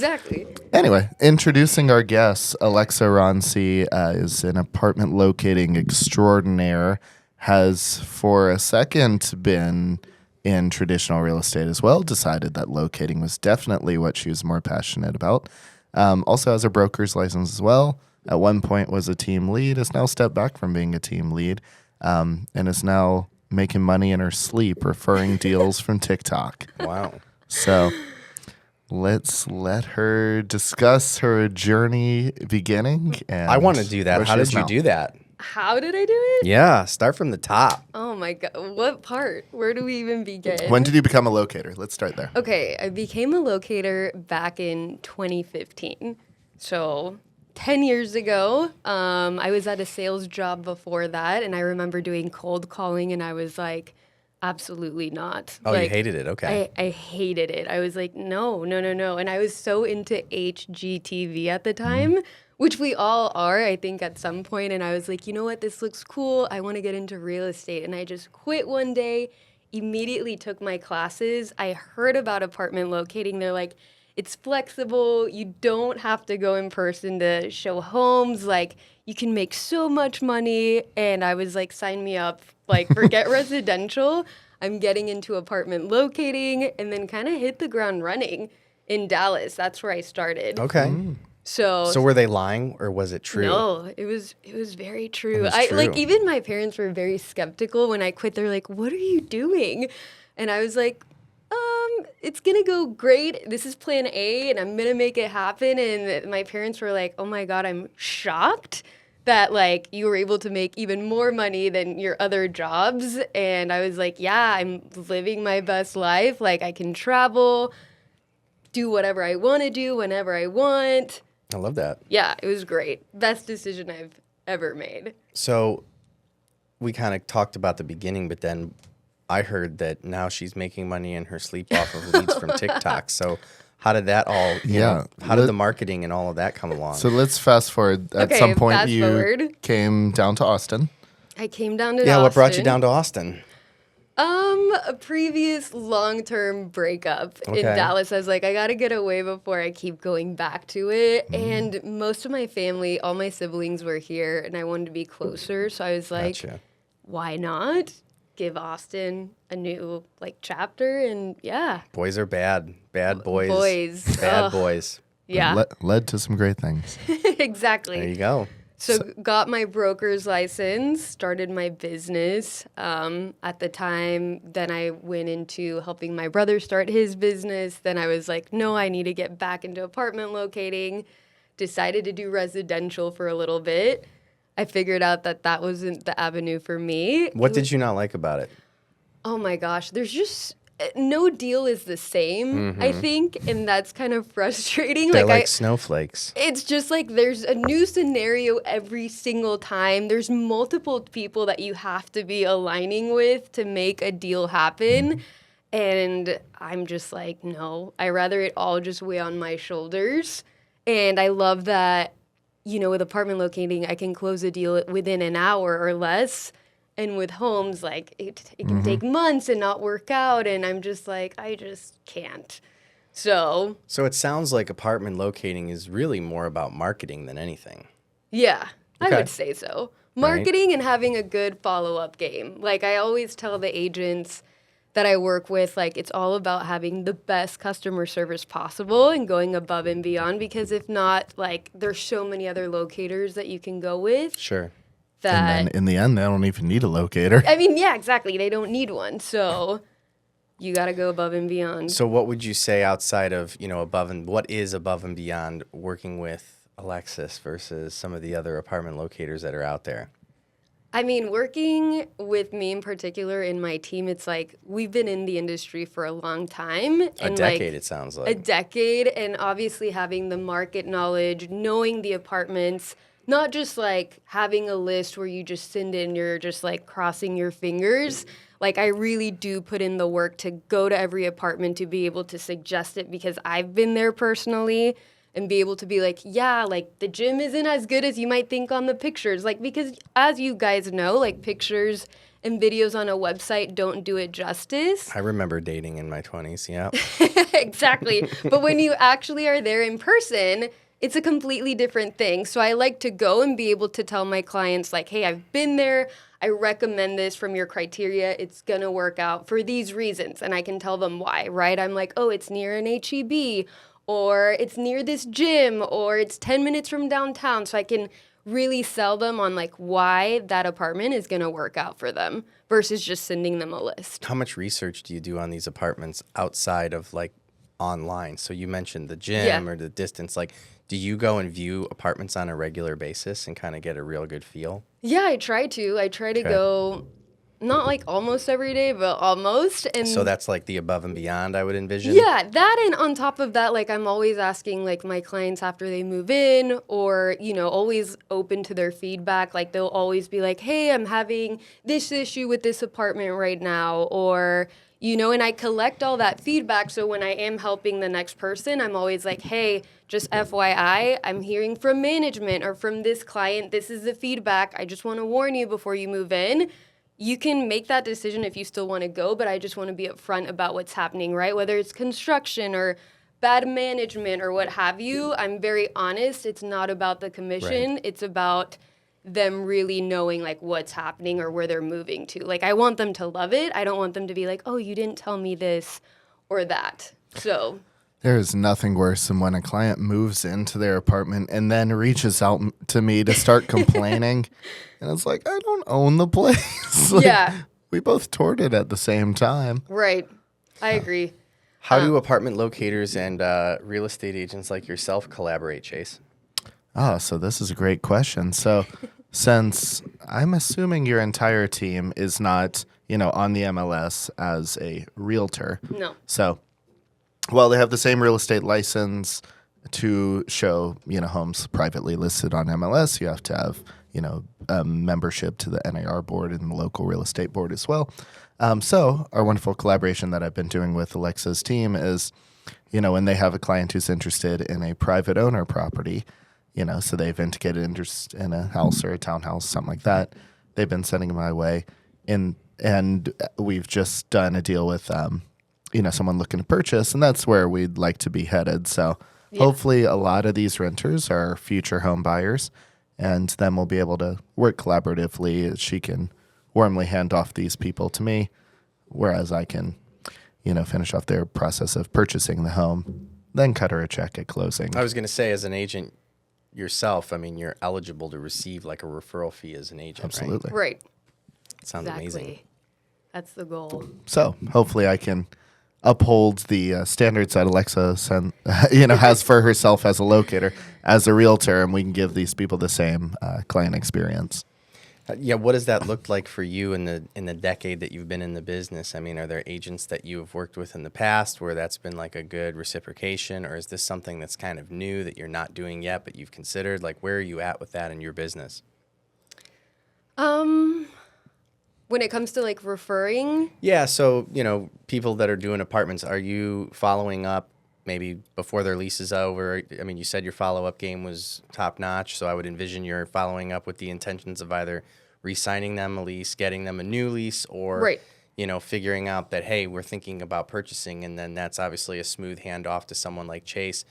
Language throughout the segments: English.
Exactly. Anyway, introducing our guest, Alexa Ronci is an apartment locating extraordinaire, has for a second been in traditional real estate as well, decided that locating was definitely what she was more passionate about. Also has a broker's license as well. At one point was a team lead, has now stepped back from being a team lead, and is now making money in her sleep, referring deals from TikTok. Wow. So let's let her discuss her journey beginning. And I want to do that. where How she did is you now. do that? How did I do it? Yeah, start from the top. Oh my God. What part? Where do we even begin? When did you become a locator? Let's start there. Okay, I became a locator back in 2015. So 10 years ago, I was at a sales job before that, and I remember doing cold calling, and I was like, absolutely not. Oh, like, you hated it. Okay. I hated it. I was like, no. And I was so into HGTV at the time, which we all are, I think, at some point. And I was like, you know what? This looks cool. I want to get into real estate. And I just quit one day, immediately took my classes. I heard about apartment locating. They're like, it's flexible. You don't have to go in person to show homes. Like, you can make so much money. And I was like, sign me up. Like, forget residential. I'm getting into apartment locating, and then kind of hit the ground running in Dallas. That's where I started. Okay. So were they lying or was it true? no, it was very true. was I true. like even my parents were very skeptical when I quit. They're like, "What are you doing?" And I was like, it's gonna go great. This is plan A, and I'm gonna make it happen." And my parents were like, "Oh my God, I'm shocked that like you were able to make even more money than your other jobs." And I was like, "Yeah, I'm living my best life. Like I can travel, do whatever I want to do whenever I want." I love that. Yeah, it was great. Best decision I've ever made. So we kind of talked about the beginning, but then I heard that now she's making money in her sleep off of leads from TikTok. So how did that all, how did the marketing and all of that come along? So let's fast forward. At Okay, some point, fast you forward. came down to Austin. I came down to yeah, Austin. what brought you down to Austin? A previous long-term breakup in Okay. Dallas. I was like, I gotta get away before I keep going back to it. And most of my family, all my siblings were here, and I wanted to be closer. So I was like, Gotcha. why not give Austin a new like chapter? And yeah, Boys are bad. Bad boys. boys. Bad Ugh. boys. yeah, Led to some great things. exactly. There you go. So got my broker's license, started my business. At the time, then I went into helping my brother start his business. Then I was like, no, I need to get back into apartment locating. Decided to do residential for a little bit. I figured out that that wasn't the avenue for me. What did you not like about it? Oh my gosh, there's just no deal is the same, I think, and that's kind of frustrating. They're like like snowflakes. it's just like there's a new scenario every single time. There's multiple people that you have to be aligning with to make a deal happen. And I'm just like, no, I rather it all just weigh on my shoulders. And I love that, with apartment locating, I can close a deal within an hour or less. And with homes, like, it can take months and not work out. And I'm just like, I just can't. So, So it sounds like apartment locating is really more about marketing than anything. yeah, I Okay. would say so. Marketing and having a good follow-up game. Like, I always tell the agents that I work with, like, it's all about having the best customer service possible and going above and beyond. Because if not, like, there's so many other locators that you can go with Sure. that... And then in the end, they don't even need a locator. I mean, yeah, exactly. They don't need one. So you got to go above and beyond. So what would you say outside of, what is above and beyond working with Alexis versus some of the other apartment locators that are out there? I mean, working with me in particular in my team, it's like we've been in the industry for a long time. A decade, it sounds like. A decade, and obviously having the market knowledge, knowing the apartments, not just like having a list where you just send in, you're just like crossing your fingers. Like I really do put in the work to go to every apartment to be able to suggest it because I've been there personally. and be able to be like, yeah, like the gym isn't as good as you might think on the pictures. Like, because as you guys know, like pictures and videos on a website don't do it justice. I remember dating in my 20s. Yeah. Exactly. But when you actually are there in person, it's a completely different thing. So I like to go and be able to tell my clients, like, hey, I've been there. I recommend this from your criteria. It's going to work out for these reasons. And I can tell them why, right? I'm like, oh, it's near an HEB, or it's near this gym, or it's 10 minutes from downtown. So I can really sell them on like why that apartment is going to work out for them versus just sending them a list. How much research do you do on these apartments outside of like online? So you mentioned the gym Yeah. or the distance. Like, do you go and view apartments on a regular basis and kind of get a real good feel? Yeah, I try to. I try to Okay. go, not like almost every day, but almost. And So that's like the above and beyond, I would envision. yeah, that, and on top of that, like I'm always asking like my clients after they move in, or, you know, always open to their feedback. Like they'll always be like, hey, I'm having this issue with this apartment right now, or, you know, and I collect all that feedback. So when I am helping the next person, I'm always like, hey, just FYI, I'm hearing from management or from this client, this is the feedback. I just want to warn you before you move in. You can make that decision if you still want to go, but I just want to be upfront about what's happening, right? Whether it's construction or bad management or what have you, I'm very honest. It's not about the commission. Right. It's about them really knowing like what's happening or where they're moving to. Like I want them to love it. I don't want them to be like, oh, you didn't tell me this or that. So There is nothing worse than when a client moves into their apartment and then reaches out to me to start complaining. And it's like, I don't own the place. Like, yeah, we both toured it at the same time. right. I agree. How do apartment locators and real estate agents like yourself collaborate, Chase? Oh, so this is a great question. So since I'm assuming your entire team is not, on the MLS as a realtor. No. So, well, they have the same real estate license to show, homes privately listed on MLS. You have to have, a membership to the NAR board and the local real estate board as well. So our wonderful collaboration that I've been doing with Alexa's team is, when they have a client who's interested in a private owner property, so they've indicated interest in a house or a townhouse, something like that. They've been sending it my way. And we've just done a deal with, someone looking to purchase, and that's where we'd like to be headed. So hopefully a lot of these renters are future home buyers, and then we'll be able to work collaboratively. She can warmly hand off these people to me, whereas I can, finish off their process of purchasing the home, then cut her a check at closing. I was going to say, as an agent yourself, I mean, you're eligible to receive like a referral fee as an agent, Absolutely. Right. Right? Sounds amazing. That's the goal. So hopefully I can uphold the standards that Alexa has for herself as a locator, as a realtor, and we can give these people the same client experience. Yeah, what does that look like for you in the decade that you've been in the business? I mean, are there agents that you have worked with in the past where that's been like a good reciprocation, or is this something that's kind of new that you're not doing yet but you've considered? Like, where are you at with that in your business? When it comes to like referring, Yeah, so, people that are doing apartments, are you following up maybe before their lease is over? I mean, you said your follow-up game was top-notch, so I would envision you're following up with the intentions of either re-signing them a lease, getting them a new lease, or, Right. Figuring out that, hey, we're thinking about purchasing, and then that's obviously a smooth handoff to someone like Chase.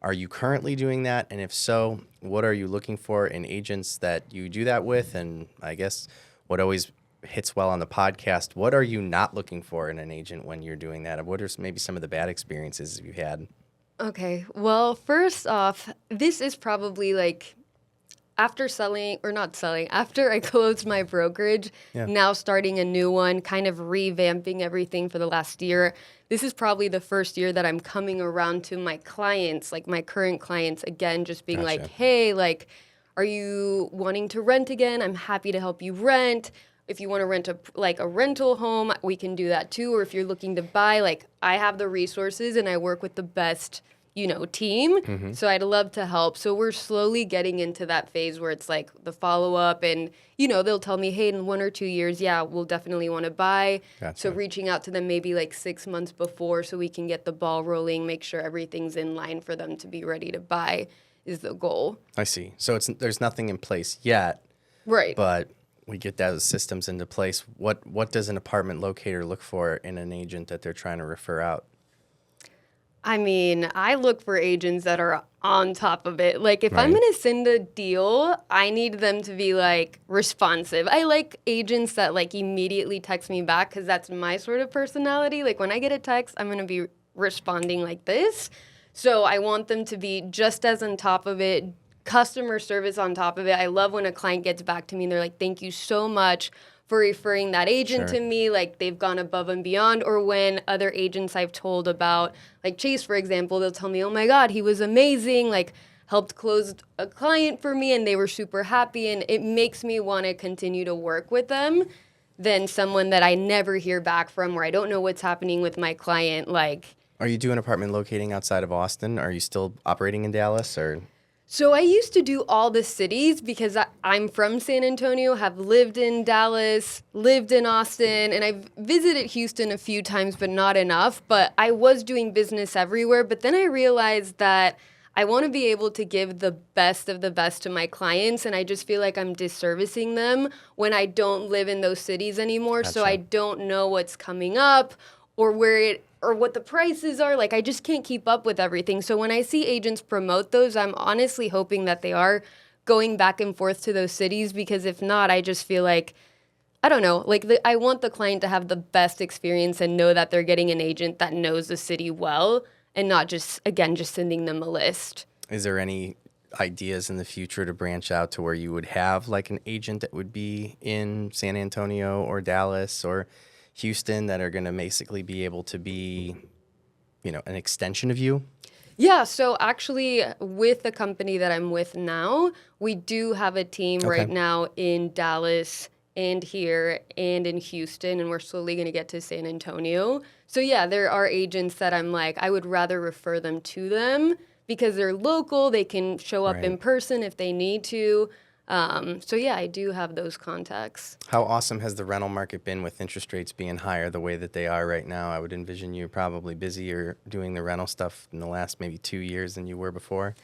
Are you currently doing that? And if so, what are you looking for in agents that you do that with? And I guess what always hits well on the podcast, what are you not looking for in an agent when you're doing that? What are maybe some of the bad experiences you've had? okay. Well, first off, this is probably like after I closed my brokerage, now starting a new one, kind of revamping everything for the last year. This is probably the first year that I'm coming around to my clients, like my current clients again, just being like, hey, like, are you wanting to rent again? I'm happy to help you rent. If you want to rent a rental home, we can do that too. Or if you're looking to buy, like I have the resources and I work with the best team. So I'd love to help. So we're slowly getting into that phase where it's like the follow-up and, they'll tell me, hey, in 1 or 2 years, yeah, we'll definitely want to buy. Gotcha. So reaching out to them maybe like 6 months before so we can get the ball rolling, make sure everything's in line for them to be ready to buy is the goal. I see. So there's nothing in place yet. Right. But we get those systems into place. What does an apartment locator look for in an agent that they're trying to refer out? I mean, I look for agents that are on top of it. Like, if I'm going to send a deal, I need them to be, like, responsive. I like agents that, like, immediately text me back because that's my sort of personality. Like, when I get a text, I'm going to be responding like this. So I want them to be just as on top of it, customer service on top of it. I love when a client gets back to me and they're like, thank you so much for referring that agent to me, like they've gone above and beyond. Or when other agents I've told about, like Chase, for example, they'll tell me, oh my God, he was amazing, like helped close a client for me and they were super happy. And it makes me want to continue to work with them than someone that I never hear back from where I don't know what's happening with my client. Like, are you doing apartment locating outside of Austin? Are you still operating in Dallas or? So I used to do all the cities because I'm from San Antonio, have lived in Dallas, lived in Austin, and I've visited Houston a few times, but not enough. But I was doing business everywhere. But then I realized that I want to be able to give the best of the best to my clients, and I just feel like I'm disservicing them when I don't live in those cities anymore. Gotcha. So I don't know what's coming up or or what the prices are. Like, I just can't keep up with everything. So when I see agents promote those, I'm honestly hoping that they are going back and forth to those cities, because if not, I just feel like, I don't know, like I want the client to have the best experience and know that they're getting an agent that knows the city well and not just sending them a list. Is there any ideas in the future to branch out to where you would have like an agent that would be in San Antonio or Dallas or Houston that are going to basically be able to be, an extension of you? Yeah, so actually with the company that I'm with now, we do have a team right now in Dallas and here and in Houston, and we're slowly going to get to San Antonio. So yeah, there are agents that I'm like, I would rather refer them to them because they're local, they can show up in person if they need to. So yeah, I do have those contacts. How awesome has the rental market been with interest rates being higher the way that they are right now? I would envision you're probably busier doing the rental stuff in the last maybe 2 years than you were before.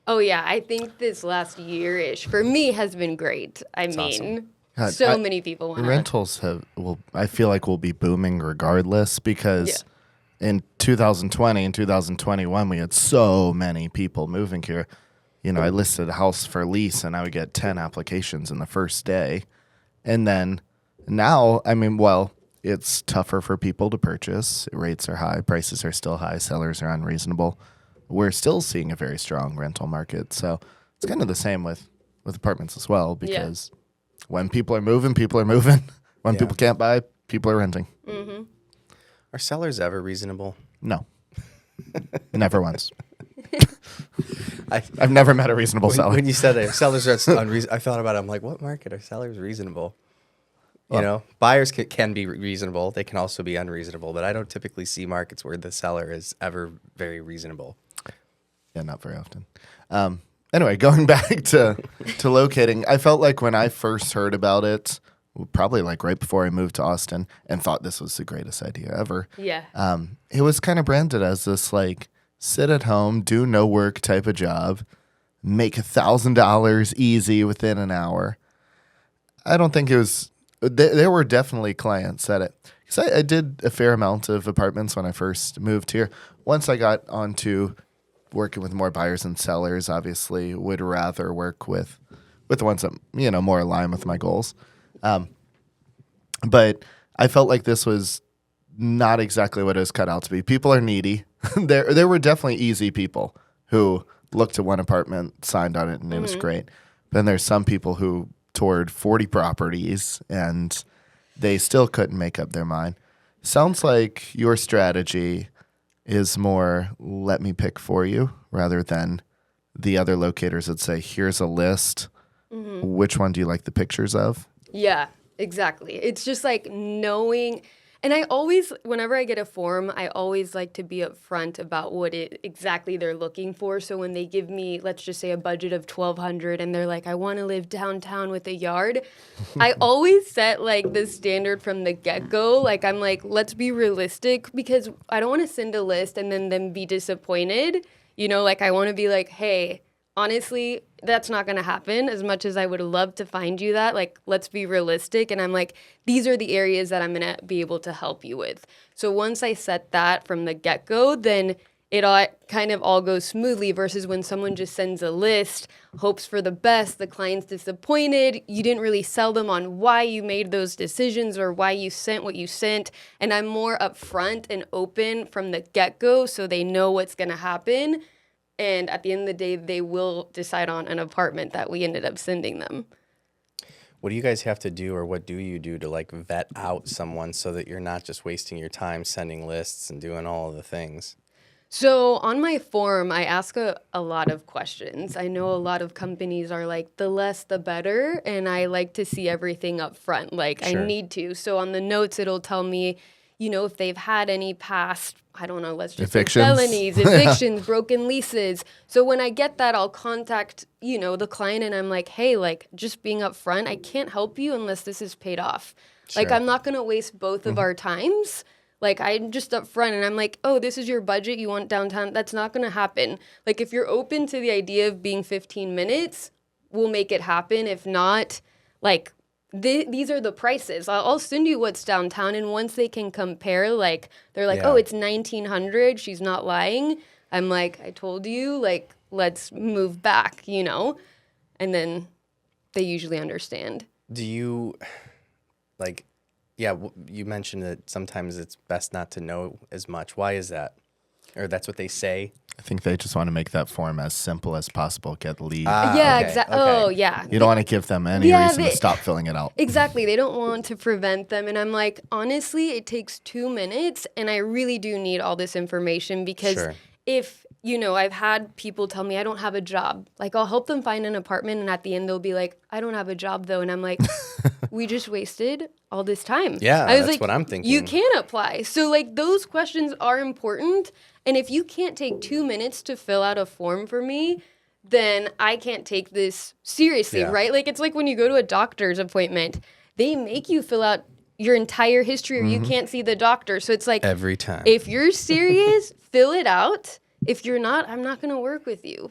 Oh yeah, I think this last year-ish for me has been great. That's awesome. God, So many people want rentals I feel like will be booming regardless because in 2020 and 2021 we had so many people moving here. I listed a house for lease and I would get 10 applications in the first day. And then now, it's tougher for people to purchase. Rates are high, prices are still high, sellers are unreasonable. We're still seeing a very strong rental market. So it's kind of the same with apartments as well, because when people are moving, people are moving. When people can't buy, people are renting. Mm-hmm. Are sellers ever reasonable? No. Never once. I've never met a reasonable seller. When you said that, sellers are unreasonable, I thought about it. I'm like, what market are sellers reasonable? Buyers can be reasonable. They can also be unreasonable. But I don't typically see markets where the seller is ever very reasonable. Yeah, not very often. Anyway, going back to locating, I felt like when I first heard about it, probably like right before I moved to Austin, and thought this was the greatest idea ever. Yeah. It was kind of branded as this like sit at home, do no work type of job, make $1,000 easy within an hour. I don't think it was. There were definitely clients at it. Because I did a fair amount of apartments when I first moved here. Once I got onto working with more buyers and sellers, obviously would rather work with the ones that, more align with my goals. But I felt like this was not exactly what it was cut out to be. People are needy. There were definitely easy people who looked at one apartment, signed on it, and it was great. Then there's some people who toured 40 properties and they still couldn't make up their mind. Sounds like your strategy is more let me pick for you rather than the other locators that say, here's a list. Which one do you like the pictures of? Yeah, exactly. It's just like knowing, And I always, whenever I get a form, I always like to be upfront about what exactly they're looking for. So when they give me, let's just say, a budget of $1,200 and they're like, I want to live downtown with a yard, I always set like the standard from the get-go. Like I'm like, let's be realistic, because I don't want to send a list and then them be disappointed. You know, like I want to be like, hey, honestly, that's not going to happen. As much as I would love to find you that, like, let's be realistic. And I'm like, these are the areas that I'm going to be able to help you with. So once I set that from the get-go, then it all kind of all goes smoothly, versus when someone just sends a list, hopes for the best, the client's disappointed, you didn't really sell them on why you made those decisions or why you sent what you sent. And I'm more upfront and open from the get-go so they know what's going to happen. And at the end of the day, they will decide on an apartment that we ended up sending them. What do you guys have to do, or what do you do to like vet out someone so that you're not just wasting your time sending lists and doing all of the things? So on my form, I ask a lot of questions. I know a lot of companies are like, the less, the better. And I like to see everything up front. Like Sure. I need to. So on the notes, it'll tell me, you know, if they've had any past, I don't know, let's just say Evictions. felonies, evictions, broken leases. So when I get that, I'll contact, you know, the client and I'm like, hey, like just being upfront, I can't help you unless this is paid off. Like Sure. I'm not going to waste both of our times. Like I'm just upfront and I'm like, oh, this is your budget. You want downtown. That's not going to happen. Like if you're open to the idea of being 15 minutes, we'll make it happen. If not, like these are the prices. I'll send you what's downtown. And once they can compare, like they're like, Yeah. oh, it's 1900. She's not lying. I'm like, I told you, like, let's move back, you know? And then they usually understand. Do you, like, yeah, you mentioned that sometimes it's best not to know as much. Why is that? Or that's what they say? I think they just want to make that form as simple as possible. Get lead. Yeah, okay, exactly. okay. Oh, yeah. You don't want to give them any Yeah, reason they- to stop filling it out. Exactly. They don't want to prevent them. And I'm like, honestly, it takes 2 minutes. And I really do need all this information because Sure. if, you know, I've had people tell me I don't have a job. Like, I'll help them find an apartment. And at the end, they'll be like, I don't have a job, though. And I'm like, we just wasted all this time. Yeah, I was that's like, what I'm thinking. You can apply. So, like, those questions are important. And if you can't take 2 minutes to fill out a form for me, then I can't take this seriously, Yeah. right? Like, it's like when you go to a doctor's appointment, they make you fill out your entire history or you can't see the doctor. So it's like, Every time. if you're serious, fill it out. If you're not, I'm not going to work with you.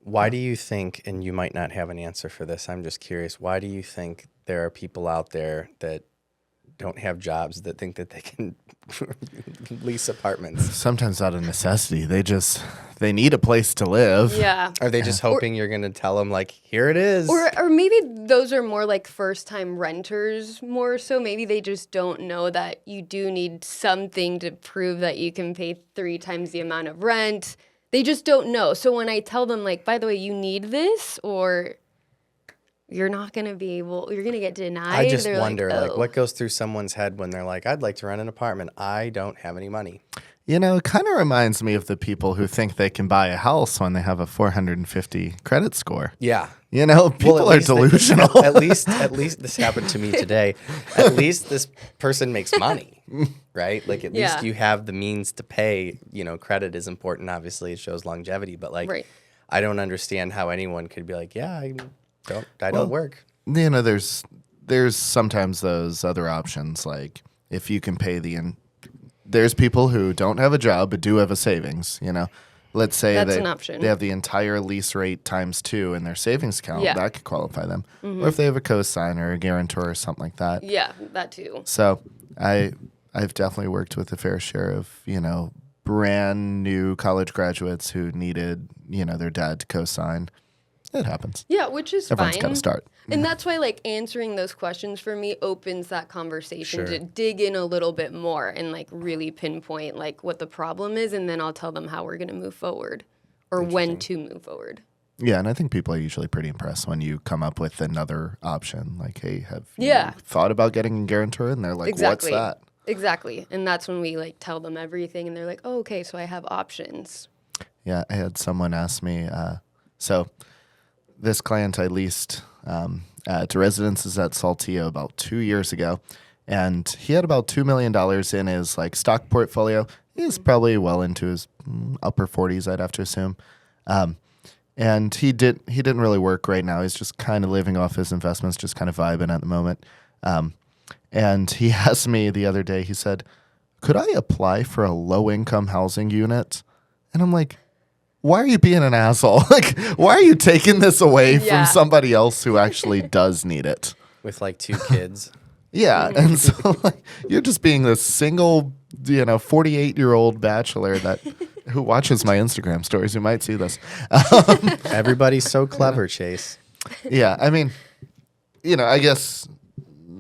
Why do you think, and you might not have an answer for this, I'm just curious, why do you think there are people out there that don't have jobs that think that they can lease apartments? Sometimes out of necessity. They need a place to live. Yeah. Are they just hoping you're going to tell them, like, here it is? Or maybe those are more like first-time renters more so. Maybe they just don't know that you do need something to prove that you can pay 3 times the amount of rent. They just don't know. So when I tell them, like, by the way, you need this or you're not going to be able, you're going to get denied. I just they're wonder, like, like, oh. what goes through someone's head when they're like, I'd like to rent an apartment. I don't have any money. You know, it kind of reminds me of the people who think they can buy a house when they have a 450 credit score. Yeah. You know, people at are least delusional. at least this happened to me today. At least this person makes money, right? Like at least Yeah. you have the means to pay. You know, credit is important. Obviously, it shows longevity. But like, Right. I don't understand how anyone could be like, yeah, I don't work. You know, there's sometimes those other options, like if you can pay there's people who don't have a job but do have a savings, you know. Let's say That's an option. they have the entire lease rate times 2 in their savings account. Yeah. That could qualify them. Or if they have a cosigner or a guarantor or something like that. Yeah, that too. So I've definitely worked with a fair share of, you know, brand new college graduates who needed, you know, their dad to cosign. It happens. Yeah, which is Everyone's fine. got to start. And that's why, like, answering those questions for me opens that conversation Sure. to dig in a little bit more and, like, really pinpoint, like, what the problem is. And then I'll tell them how we're going to move forward or when to move forward. Yeah, and I think people are usually pretty impressed when you come up with another option. Like, hey, have you Yeah. thought about getting a guarantor? And they're like, Exactly. what's that? Exactly. And that's when we, like, tell them everything. And they're like, oh, okay, so I have options. Yeah, I had someone ask me, so this client I leased to residences at Saltillo about 2 years ago, and he had about $2 million in his like stock portfolio. He's probably well into his upper 40s, I'd have to assume. And he didn't really work right now. He's just kind of living off his investments, just kind of vibing at the moment. And he asked me the other day, he said, could I apply for a low-income housing unit? And I'm like, why are you being an asshole? Like, why are you taking this away from somebody else who actually does need it? With like 2 kids. Yeah. And so like, you're just being this single, 48-year-old bachelor who watches my Instagram stories. You might see this. Everybody's so clever, Chase. Yeah. I mean, I guess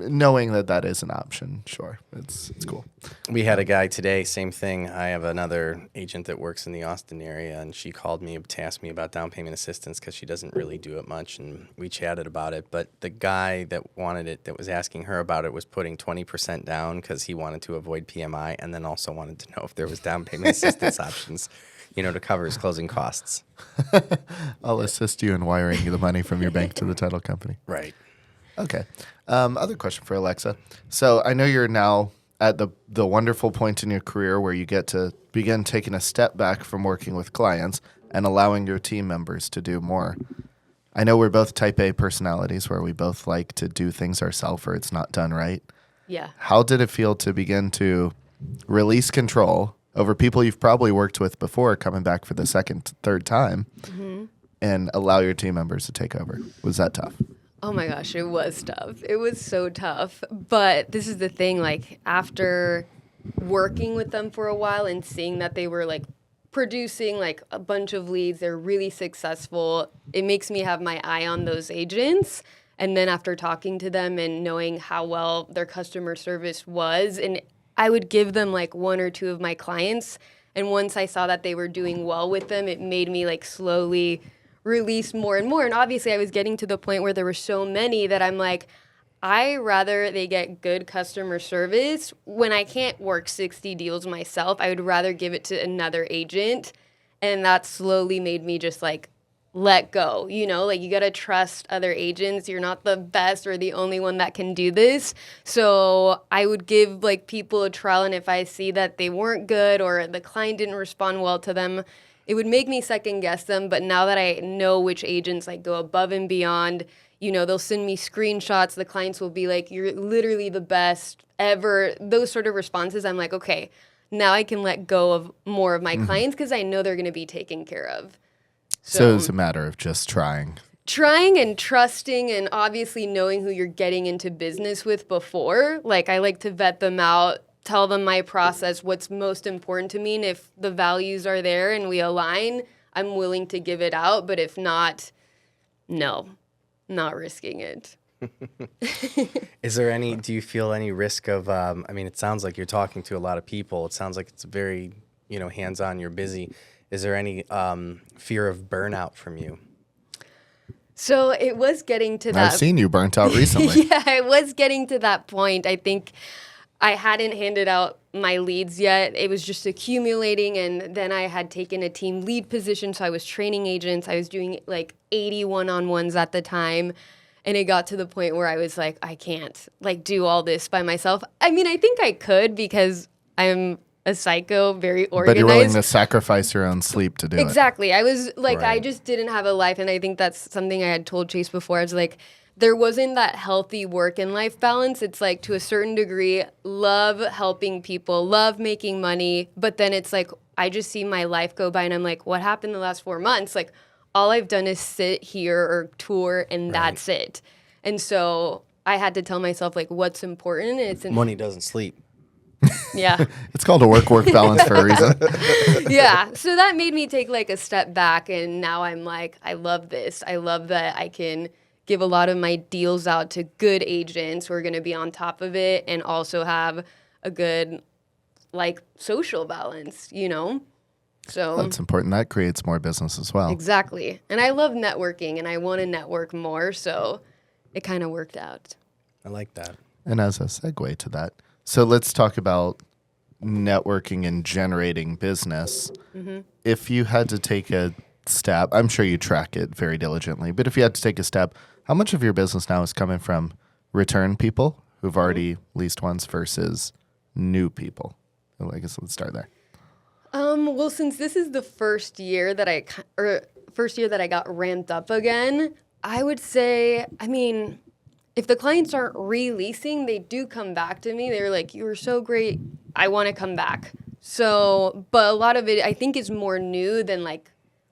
knowing that is an option, sure, it's cool. We had a guy today, same thing. I have another agent that works in the Austin area, and she called me to ask me about down payment assistance because she doesn't really do it much, and we chatted about it. But the guy that wanted it, that was asking her about it, was putting 20% down because he wanted to avoid PMI, and then also wanted to know if there was down payment assistance options, to cover his closing costs. I'll assist you in wiring the money from your bank to the title company. Right. Okay. Other question for Alexa. So I know you're now at the wonderful point in your career where you get to begin taking a step back from working with clients and allowing your team members to do more. I know we're both type A personalities where we both like to do things ourselves or it's not done right. Yeah. How did it feel to begin to release control over people you've probably worked with before coming back for the second, third time and allow your team members to take over? Was that tough? Oh my gosh, it was tough. It was so tough. But this is the thing, like after working with them for a while and seeing that they were like producing like a bunch of leads, they're really successful, it makes me have my eye on those agents. And then after talking to them and knowing how well their customer service was, and I would give them like 1 or 2 of my clients. And once I saw that they were doing well with them, it made me like slowly release more and more. And obviously I was getting to the point where there were so many that I'm like, I rather they get good customer service. When I can't work 60 deals myself, I would rather give it to another agent. And that slowly made me just like let go, like you got to trust other agents. You're not the best or the only one that can do this. So I would give like people a trial. And if I see that they weren't good or the client didn't respond well to them, it would make me second guess them. But now that I know which agents like go above and beyond, they'll send me screenshots. The clients will be like, you're literally the best ever. Those sort of responses, I'm like, okay, now I can let go of more of my clients because I know they're going to be taken care of. So it's a matter of just trying and trusting and obviously knowing who you're getting into business with before. Like I like to vet them out, tell them my process, what's most important to me. And if the values are there and we align, I'm willing to give it out. But if not, no, not risking it. Do you feel any risk of, it sounds like you're talking to a lot of people. It sounds like it's very, hands-on, you're busy. Is there any fear of burnout from you? So it was getting to that. I've seen you burnt out recently. Yeah, it was getting to that point. I think I hadn't handed out my leads yet. It was just accumulating, and then I had taken a team lead position, so I was training agents. I was doing like 80 one-on-ones at the time, and it got to the point where I was like, I can't like do all this by myself. I mean, I think I could because I'm a psycho, very organized. But you're willing to sacrifice your own sleep to do it. Exactly. I was like, Right. I just didn't have a life, and I think that's something I had told Chase before. I was like, there wasn't that healthy work and life balance. It's like to a certain degree, love helping people, love making money, but then it's like I just see my life go by and I'm like, what happened the last 4 months? Like all I've done is sit here or tour and that's it. And so I had to tell myself like what's important. And it's Money doesn't sleep. Yeah. It's called a work balance for a reason. Yeah. So that made me take like a step back, and now I'm like, I love this. I love that I can give a lot of my deals out to good agents who are going to be on top of it and also have a good like social balance, So That's important. That creates more business as well. Exactly. And I love networking and I want to network more, so it kind of worked out. I like that. And as a segue to that, so let's talk about networking and generating business. Mm-hmm. If you had to take a step, I'm sure you track it very diligently, but if you had to take a step, how much of your business now is coming from return people who've already leased once versus new people? Well, I guess let's start there. Well, since this is the first year that I got ramped up again, I would say, I mean, if the clients aren't releasing, they do come back to me. They're like, "You were so great. I want to come back." So, but a lot of it, I think, is more new than like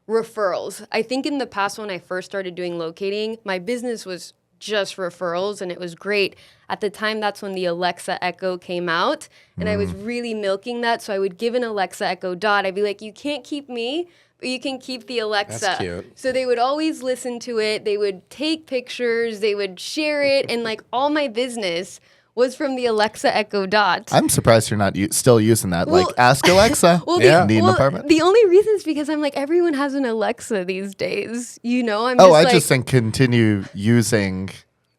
referrals. I think in the past, when I first started doing locating, my business was just referrals, and it was great. At the time, that's when the Alexa Echo came out, and I was really milking that. So I would give an Alexa Echo Dot. I'd be like, "You can't keep me, but you can keep the Alexa." That's cute. So they would always listen to it. They would take pictures. They would share it, and like all my business was from the Alexa Echo Dot. I'm surprised you're not still using that. Well- like, ask Alexa. Well, Need an apartment? The only reason is because I'm like, everyone has an Alexa these days. You know, I just think continue using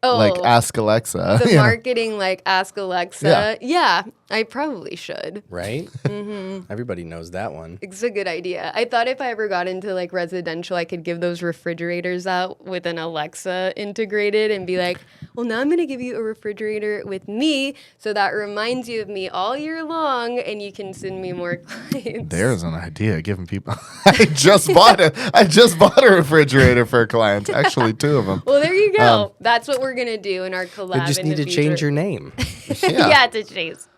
like ask Alexa. the you know? marketing, like ask Alexa. Yeah, I probably should. Right? Everybody knows that one. It's a good idea. I thought if I ever got into like residential, I could give those refrigerators out with an Alexa integrated and be like, well, now I'm going to give you a refrigerator with me. So that reminds you of me all year long, and you can send me more clients. There's an idea giving people. I just bought a refrigerator for a client. Actually, 2 of them. Well, there you go. That's what we're going to do in our collab. You just in need the to change future. your name. Yeah, to Chase.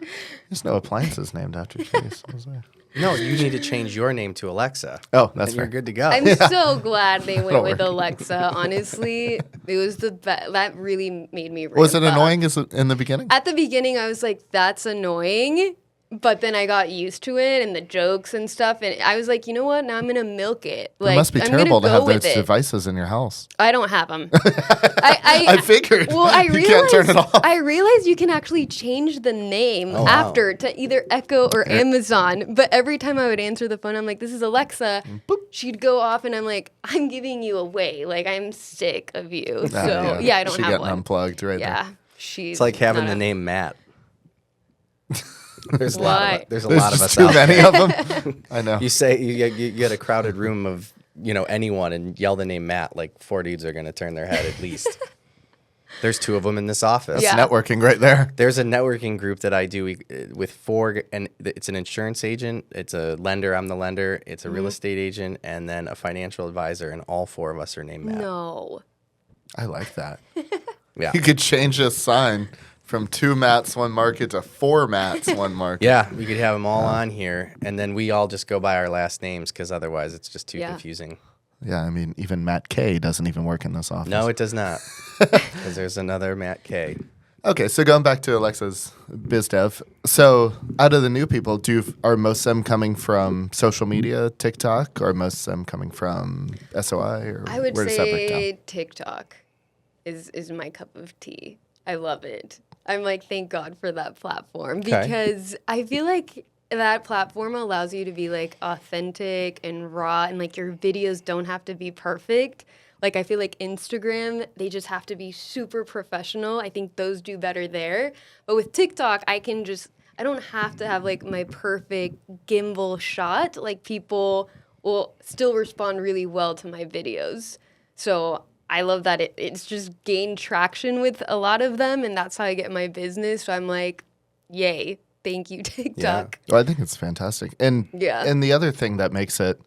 There's no appliances named after Chase. Was there? No, you need to change your name to Alexa. Oh, that's and you're fair. good to go. I'm so glad they went Don't with worry. Alexa. Honestly, it was the best. That really made me. Was it ramp up. annoying in the beginning? At the beginning, I was like, "That's annoying," but then I got used to it and the jokes and stuff, and I was like, "You know what? Now I'm gonna milk it." Like, It must be I'm terrible to gonna have go those with it. devices in your house. I don't have them. I figured. Well, I you realized can't turn it off. I realized you can actually change the name wow. after to either Echo or Amazon. But every time I would answer the phone, I'm like, "This is Alexa." Boop. She'd go off, and I'm like, "I'm giving you away. Like, I'm sick of you." Ah, So yeah, I don't she have getting one. unplugged right Yeah, there. she's. It's like having not the a- name Matt. There's a Why? lot of there's a There's lot of just us too out many there. of them. I know. You say you get a crowded room of anyone and yell the name Matt, like 4 dudes are gonna turn their head at least. There's 2 of them in this office. Yeah. Networking right there. There's a networking group that I do with 4, and it's an insurance agent, it's a lender, I'm the lender, it's a real estate agent, and then a financial advisor, and all 4 of us are named Matt. No. I like that. Yeah. You could change this sign from 2 Matts, 1 market to 4 Matts, 1 market. Yeah, we could have them all on here, and then we all just go by our last names because otherwise it's just too Yeah. confusing. Yeah, I mean, even Matt K doesn't even work in this office. No, it does not, because there's another Matt K. Okay, so going back to Alexa's biz dev. So out of the new people, are most of them coming from social media, TikTok, or most of them coming from SOI? Or I would where does that break down? say TikTok is my cup of tea. I love it. I'm like, thank God for that platform Okay. because I feel like that platform allows you to be like authentic and raw, and like your videos don't have to be perfect. Like I feel like Instagram, they just have to be super professional. I think those do better there. But with TikTok, I don't have to have like my perfect gimbal shot. Like people will still respond really well to my videos. So I love that it's just gained traction with a lot of them, and that's how I get my business. So I'm like, yay, thank you, TikTok. Well, I think it's fantastic. And Yeah. and the other thing that makes it,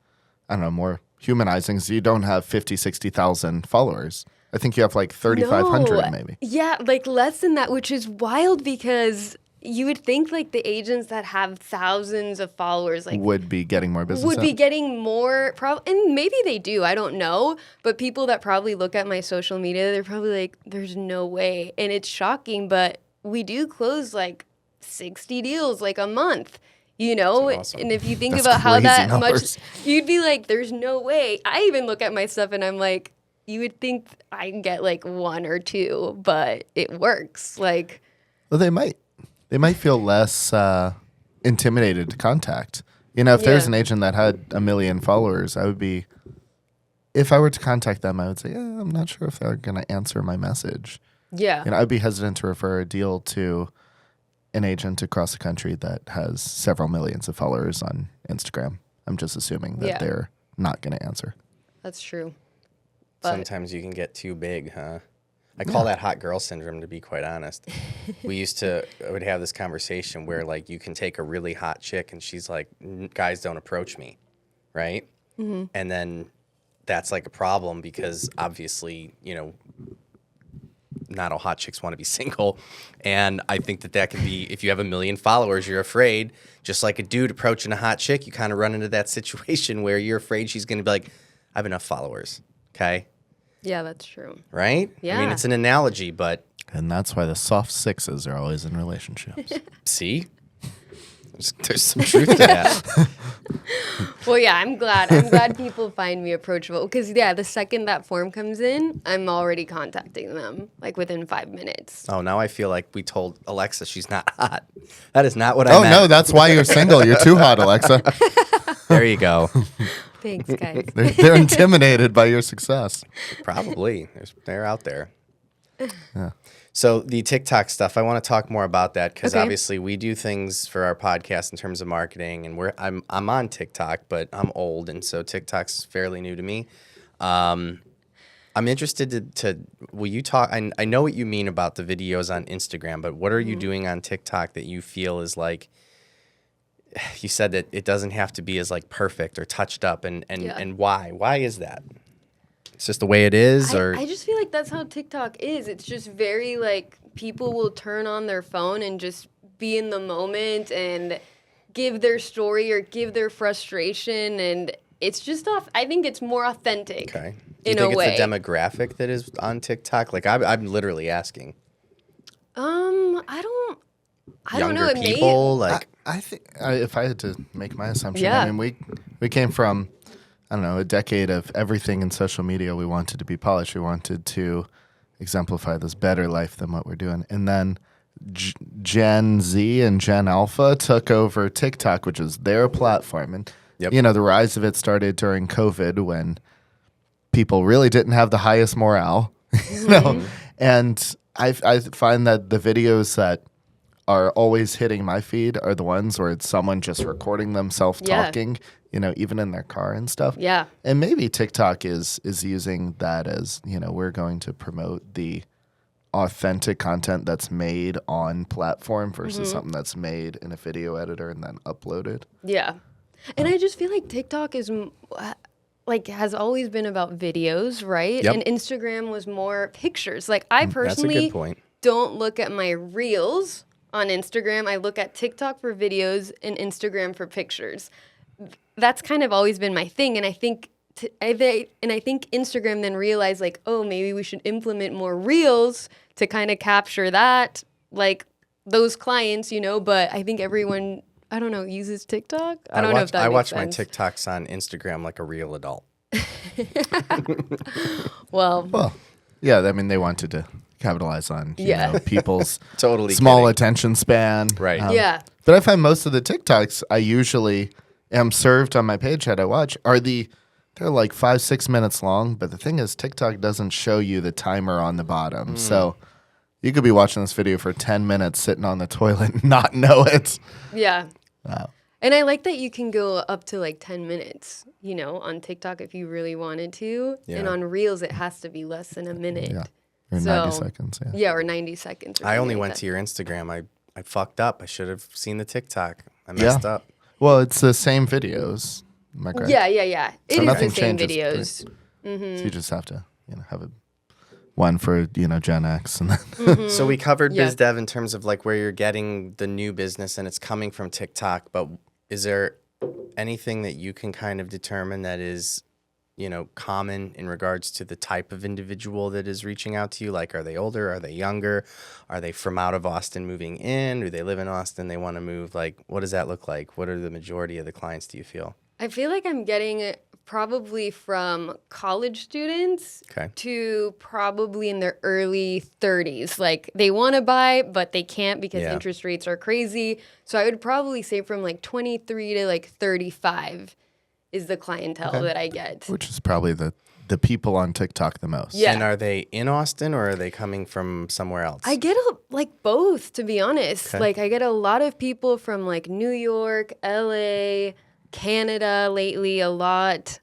I don't know, more humanizing is you don't have 50, 60,000 followers. I think you have like 3,500 No. maybe. Yeah, like less than that, which is wild because you would think like the agents that have thousands of followers like Would be getting more business. would be out. getting more and maybe they do, I don't know, but people that probably look at my social media, they're probably like, there's no way, and it's shocking, but we do close like 60 deals like a month, you know. That's awesome. And if you think That's about how crazy that numbers. much, you'd be like, there's no way. I even look at my stuff and I'm like, you would think I can get like 1 or 2, but it works. Like, Well, they might feel less intimidated to contact. You know, if there's Yeah. an agent that had 1 million followers, if I were to contact them, I would say, I'm not sure if they're going to answer my message. yeah. You know, I'd be hesitant to refer a deal to an agent across the country that has several millions of followers on Instagram. I'm just assuming that Yeah. they're not going to answer. That's true. But Sometimes you can get too big, huh? I call that hot girl syndrome, to be quite honest. I would have this conversation where like you can take a really hot chick and she's like, guys don't approach me, right? Mm-hmm. And then that's like a problem because obviously, not all hot chicks want to be single. And I think that can be, if you have 1 million followers, you're afraid, just like a dude approaching a hot chick, you kind of run into that situation where you're afraid she's going to be like, I have enough followers. Okay. Yeah, that's true. Right? Yeah. I mean, it's an analogy, but. And that's why the soft sixes are always in relationships. See? There's some truth to that. Well, yeah, I'm glad people find me approachable because, yeah, the second that form comes in, I'm already contacting them, like within 5 minutes. Oh, now I feel like we told Alexa she's not hot. That is not what I meant. Oh, no, that's why you're single. You're too hot, Alexa. There you go. Thanks, guys. They're intimidated by your success. Probably. They're out there. Yeah. So the TikTok stuff, I want to talk more about that because Okay. obviously we do things for our podcast in terms of marketing, and I'm on TikTok, but I'm old, and so TikTok's fairly new to me. I'm interested to will you talk? I know what you mean about the videos on Instagram, but what are you doing on TikTok that you feel is like? You said that it doesn't have to be as like perfect or touched up, and why? Why is that? It's just the way it is, or I just feel like that's how TikTok is. It's just very like people will turn on their phone and just be in the moment and give their story or give their frustration, and it's just off. I think it's more authentic. Okay. Do you think it's the demographic that is on TikTok? Like I'm literally asking. I don't know. Younger It people, like I think if I had to make my assumption, Yeah. I mean, we came from, I don't know, a decade of everything in social media. We wanted to be polished. We wanted to exemplify this better life than what we're doing. And then Gen Z and Gen Alpha took over TikTok, which is their platform. And, the rise of it started during COVID when people really didn't have the highest morale, And I find that the videos that are always hitting my feed are the ones where it's someone just recording themselves talking, even in their car and stuff. Yeah. And maybe TikTok is using that as, we're going to promote the authentic content that's made on platform versus something that's made in a video editor and then uploaded. Yeah. And I just feel like TikTok is has always been about videos, right? Yep. And Instagram was more pictures. Like I personally That's a good point. don't look at my reels on Instagram. I look at TikTok for videos and Instagram for pictures. That's kind of always been my thing. And I think Instagram then realized like, oh, maybe we should implement more reels to kind of capture that, like those clients, but I think everyone, I don't know, uses TikTok. I don't know if that I makes watch my sense. TikToks on Instagram like a real adult. Well, yeah, I mean, they wanted to capitalize on people's Totally small kidding. attention span. Right. yeah. But I find most of the TikToks I usually am served on my page that I watch they're like 5-6 minutes long. But the thing is, TikTok doesn't show you the timer on the bottom. So you could be watching this video for 10 minutes sitting on the toilet and not know it. Yeah. Wow. And I like that you can go up to like 10 minutes, on TikTok if you really wanted to. Yeah. And on Reels, it has to be less than a minute. Yeah. Or So- 90 seconds. Yeah. Yeah, or 90 seconds. Or I only something went like to your Instagram. I fucked up. I should have seen the TikTok. I messed up. Well, it's the same videos. Am I correct? Yeah. It is the nothing same changes, videos. So you just have to, have one for, Gen X and then So we covered Yeah. biz dev in terms of like where you're getting the new business and it's coming from TikTok, but is there anything that you can kind of determine that is, common in regards to the type of individual that is reaching out to you? Like, are they older? Are they younger? Are they from out of Austin moving in? Do they live in Austin? They want to move? Like, what does that look like? What are the majority of the clients, do you feel? I feel like I'm getting it probably from college students Okay. to probably in their early 30s. Like they want to buy, but they can't because Yeah. interest rates are crazy. So I would probably say from like 23 to like 35 is the clientele that I get. which is probably the people on TikTok the most. Yeah. And are they in Austin or are they coming from somewhere else? I get both, to be honest. Okay. Like I get a lot of people from like New York, LA, Canada lately a lot.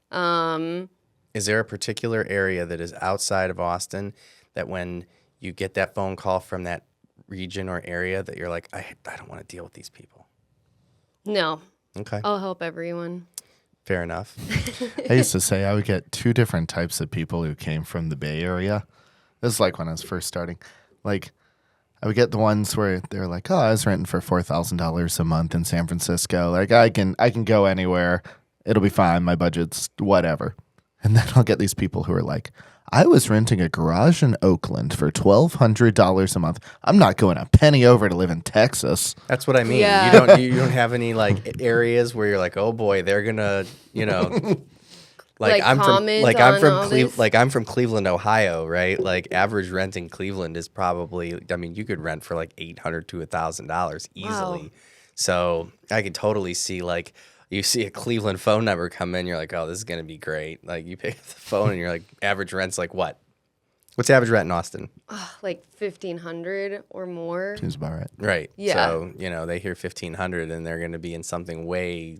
Is there a particular area that is outside of Austin that when you get that phone call from that region or area that you're like, I don't want to deal with these people? No. Okay. I'll help everyone. Fair enough. I used to say I would get two different types of people who came from the Bay Area. This is like when I was first starting. Like, I would get the ones where they're like, "Oh, I was renting for $4,000 a month in San Francisco. Like, I can go anywhere. It'll be fine. My budget's whatever." And then I'll get these people who are like, "I was renting a garage in Oakland for $1,200 a month. I'm not going a penny over to live in Texas." That's what I mean. Yeah. You don't have any like areas where you're like, oh boy, they're gonna, Like, comment on all this? I'm from Cleveland, Ohio, right? Like average rent in Cleveland is probably, I mean, you could rent for like $800 to $1,000 easily. Wow. So I could totally see like you see a Cleveland phone number come in, you're like, oh, this is gonna be great. Like you pick up the phone and you're like, average rent's like what? What's average rent in Austin? Like 1,500 or more. Seems about right. Right. Yeah. So, they hear 1,500 and they're going to be in something way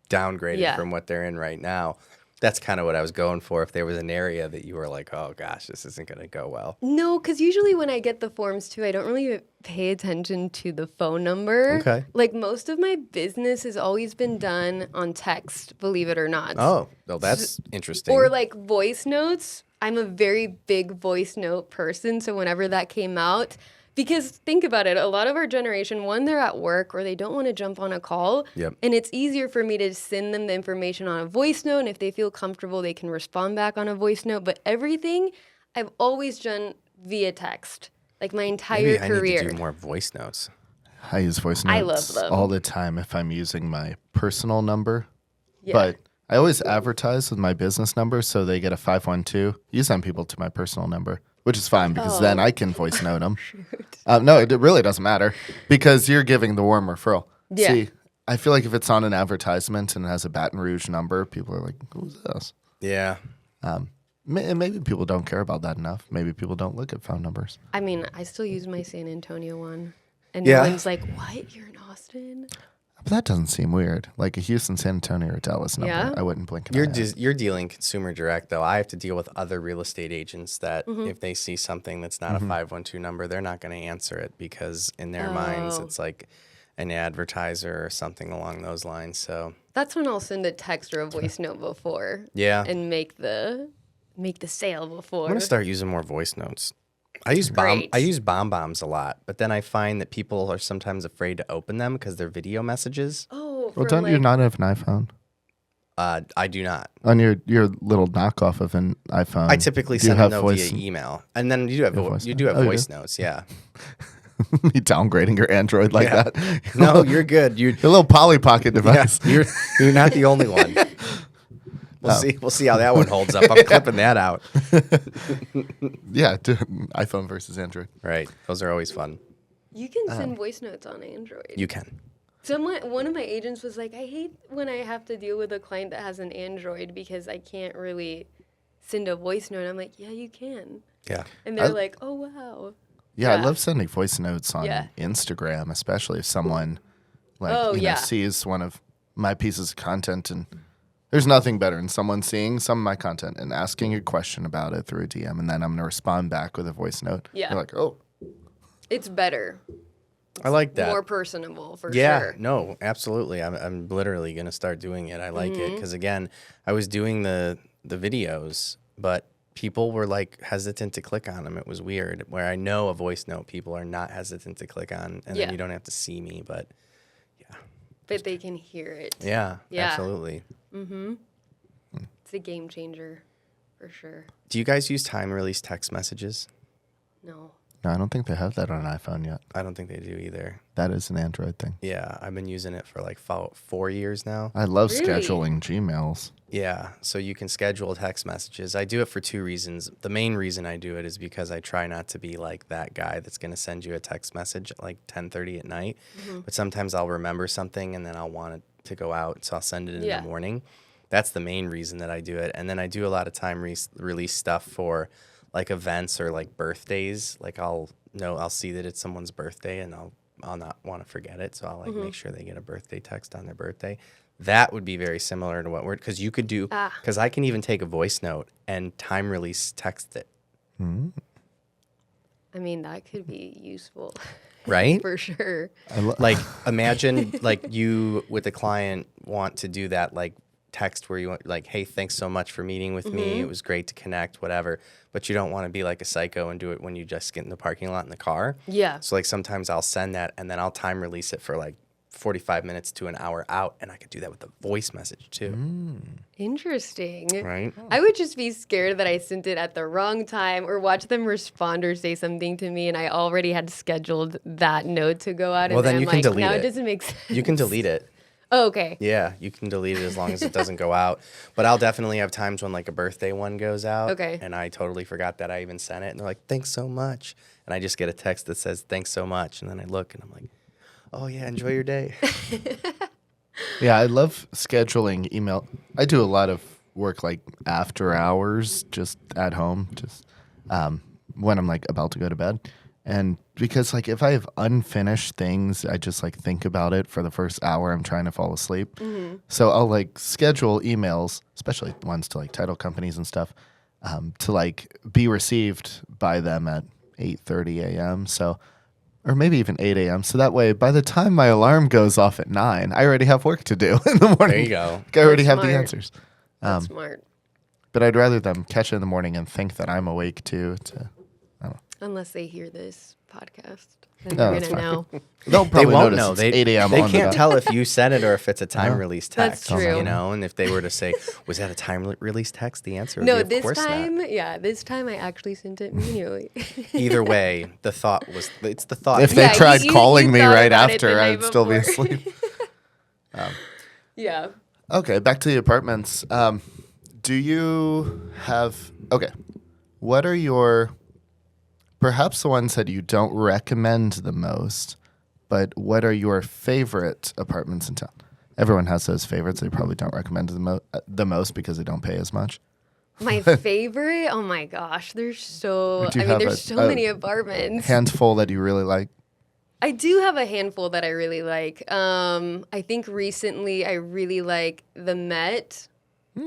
downgraded from what they're in right now. That's kind of what I was going for. If there was an area that you were like, oh gosh, this isn't going to go well. No, because usually when I get the forms too, I don't really pay attention to the phone number. Okay. Like most of my business has always been done on text, believe it or not. Oh, well, that's interesting. Or like voice notes. I'm a very big voice note person. So whenever that came out, because think about it, a lot of our generation, one, they're at work or they don't want to jump on a call. Yep. And it's easier for me to send them the information on a voice note. And if they feel comfortable, they can respond back on a voice note. But everything I've always done via text, like my entire Maybe career. I need to do more voice notes. I use voice notes I love them. all the time if I'm using my personal number. Yeah. But I always advertise with my business number so they get a 512. You send people to my personal number, which is fine because then I can voice note them. No, it really doesn't matter because you're giving the warm referral. Yeah. See, I feel like if it's on an advertisement and it has a Baton Rouge number, people are like, who's this? Yeah. Maybe people don't care about that enough. Maybe people don't look at phone numbers. I mean, I still use my San Antonio one. And Yeah. no one's like, what? You're in Austin? But that doesn't seem weird. Like a Houston, San Antonio, or Dallas number. Yeah? I wouldn't blink an eye at. You're dealing consumer direct, though. I have to deal with other real estate agents that if they see something that's not a 512 number, they're not going to answer it because in their minds it's like an advertiser or something along those lines. So That's when I'll send a text or a voice note before. yeah, And make the sale before. I'm going to start using more voice notes. I use Great. bombs a lot, but then I find that people are sometimes afraid to open them because they're video messages. Oh, Well, for don't you like, not have an iPhone? I do not. On your little knockoff of an iPhone. I typically do you send have them voice via email, and then you do have voice you note? do have Oh, you voice do? notes. Yeah. Me downgrading your Android like Yeah. that. No, you're good. You're Your little Polly Pocket yeah, device. you're not the only one. We'll see how that one holds up. I'm clipping that out. Yeah, dude, iPhone versus Android. Right. Those are always fun. you can send voice notes on Android. You can. One of my agents was like, I hate when I have to deal with a client that has an Android because I can't really send a voice note. I'm like, yeah, you can. Yeah. And they're like, oh, wow. Yeah, I Yeah. love sending voice notes on Yeah. Instagram, especially if someone Oh, yeah. sees one of my pieces of content, and there's nothing better than someone seeing some of my content and asking a question about it through a DM, and then I'm gonna respond back with a voice note. Yeah. You're like, oh, It's better. I like that. More personable, for Yeah, sure. no, absolutely. I'm literally going to start doing it. I like Mm-hmm. it because, again, I was doing the videos, but people were like hesitant to click on them. It was weird. Where I know a voice note, people are not hesitant to click on, and Yeah. then you don't have to see me. But But they can hear it. yeah, Yeah. absolutely. It's a game changer, for sure. Do you guys use time release text messages? No. no, I don't think they have that on an iPhone yet. I don't think they do either. That is an Android thing. Yeah, I've been using it for like 4 years now. I love Really? scheduling Gmails. Yeah, so you can schedule text messages. I do it for 2 reasons. The main reason I do it is because I try not to be like that guy that's going to send you a text message at like 10:30 at night. But sometimes I'll remember something and then I'll want it to go out, so I'll send it in Yeah. the morning. That's the main reason that I do it. And then I do a lot of time release stuff for like events or like birthdays. Like I'll see that it's someone's birthday and I'll not want to forget it, so I'll like make sure they get a birthday text on their birthday. That would be very similar to what because you could do, because I can even take a voice note and time release text it. I mean, that could be useful. Right? For sure. Like imagine like you with a client want to do that like text where you want like, hey, thanks so much for meeting with me. It was great to connect, whatever. But you don't want to be like a psycho and do it when you just get in the parking lot in the car. Yeah. So like sometimes I'll send that and then I'll time release it for like 45 minutes to an hour out, and I could do that with a voice message too. Interesting. Right? I would just be scared that I sent it at the wrong time or watch them respond or say something to me and I already had scheduled that note to go out. Well, and then I'm you can like, delete now it. it doesn't make sense. You can delete it. Oh, okay. Yeah, you can delete it as long as it doesn't go out. But I'll definitely have times when like a birthday one goes out. Okay. And I totally forgot that I even sent it. And they're like, thanks so much. And I just get a text that says, thanks so much. And then I look and I'm like, oh yeah, enjoy your day. Yeah, I love scheduling email. I do a lot of work like after hours, just at home, just when I'm like about to go to bed. And because like if I have unfinished things, I just like think about it for the first hour I'm trying to fall asleep. So I'll like schedule emails, especially ones to like title companies and stuff, to like be received by them at 8:30 a.m. So, or maybe even 8 a.m. So that way, by the time my alarm goes off at 9, I already have work to do in the morning. There you go. Like, I already have Smart. the answers. That's smart. But I'd rather them catch it in the morning and think that I'm awake too. Unless they hear this podcast. Then No, they're that's going to fine. know. They'll They probably won't notice know. it's They 8 a.m. They on can't the tell if you sent it or if it's a time release That's text. true. You know, and if they were to say, was that a time release text? The answer would No, be, of this course time, not. this time I actually sent it manually. Either way, the thought was, it's the thought. If they Yeah, tried you calling me thought right about it the after, night I'd still be before. asleep. Yeah. Okay, back to the apartments. Do you have, okay, what are your, perhaps the ones that you don't recommend the most, but what are your favorite apartments in town? Everyone has those favorites they probably don't recommend the most because they don't pay as much. My favorite? Oh my gosh, there's so, Do you I mean, have there's so many apartments. Handful that you really like? I do have a handful that I really like. I think recently I really like the Met.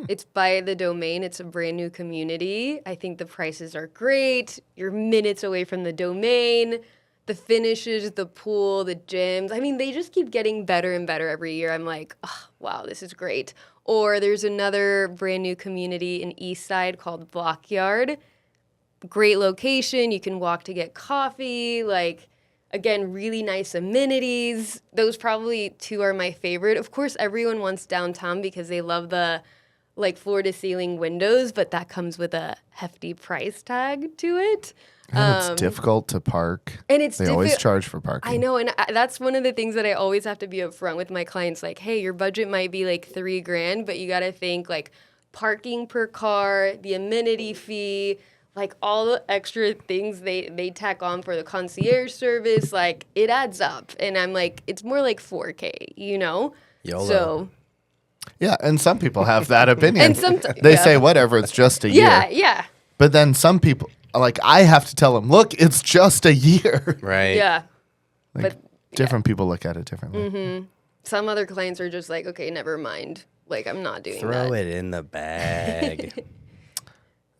It's by the Domain. It's a brand new community. I think the prices are great. You're minutes away from the Domain. The finishes, the pool, the gyms. I mean, they just keep getting better and better every year. I'm like, oh, wow, this is great. Or there's another brand new community in East Side called Blockyard. Great location. You can walk to get coffee. Like, again, really nice amenities. Those probably two are my favorite. Of course, everyone wants downtown because they love the like floor to ceiling windows, but that comes with a hefty price tag to it. And it's difficult to park. And it's they always charge for parking. I know, and that's one of the things that I always have to be upfront with my clients. Like, hey, your budget might be like $3,000, but you got to think like parking per car, the amenity fee, like all the extra things they tack on for the concierge service. Like it adds up, and I'm like, it's more like $4K, you know? YOLO. So Yeah, and some people have that opinion. And they yeah. say whatever, it's just a yeah, year. yeah, But then some people, like I have to tell them, look, it's just a year. Right. yeah. Like, But different people look at it differently. some other clients are just like, okay, never mind. Like I'm not doing Throw that. it in the bag.